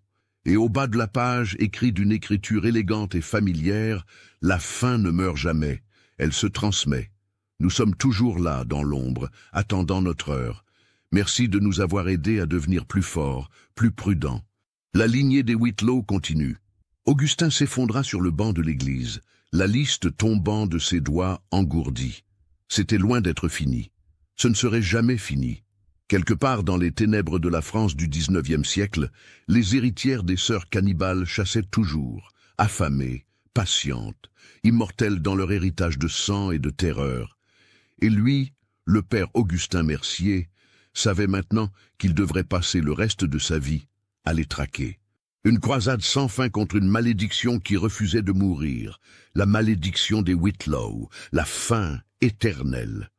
Et au bas de la page, écrit d'une écriture élégante et familière, « La faim ne meurt jamais, elle se transmet. Nous sommes toujours là, dans l'ombre, attendant notre heure. Merci de nous avoir aidés à devenir plus forts, plus prudents. » La lignée des Whitlow continue. Augustin s'effondra sur le banc de l'église, la liste tombant de ses doigts engourdis. C'était loin d'être fini. Ce ne serait jamais fini. Quelque part dans les ténèbres de la France du XIXe siècle, les héritières des sœurs cannibales chassaient toujours, affamées, patientes, immortelles dans leur héritage de sang et de terreur. Et lui, le père Augustin Mercier, savait maintenant qu'il devrait passer le reste de sa vie à les traquer. Une croisade sans fin contre une malédiction qui refusait de mourir, la malédiction des Whitlow, la faim éternelle.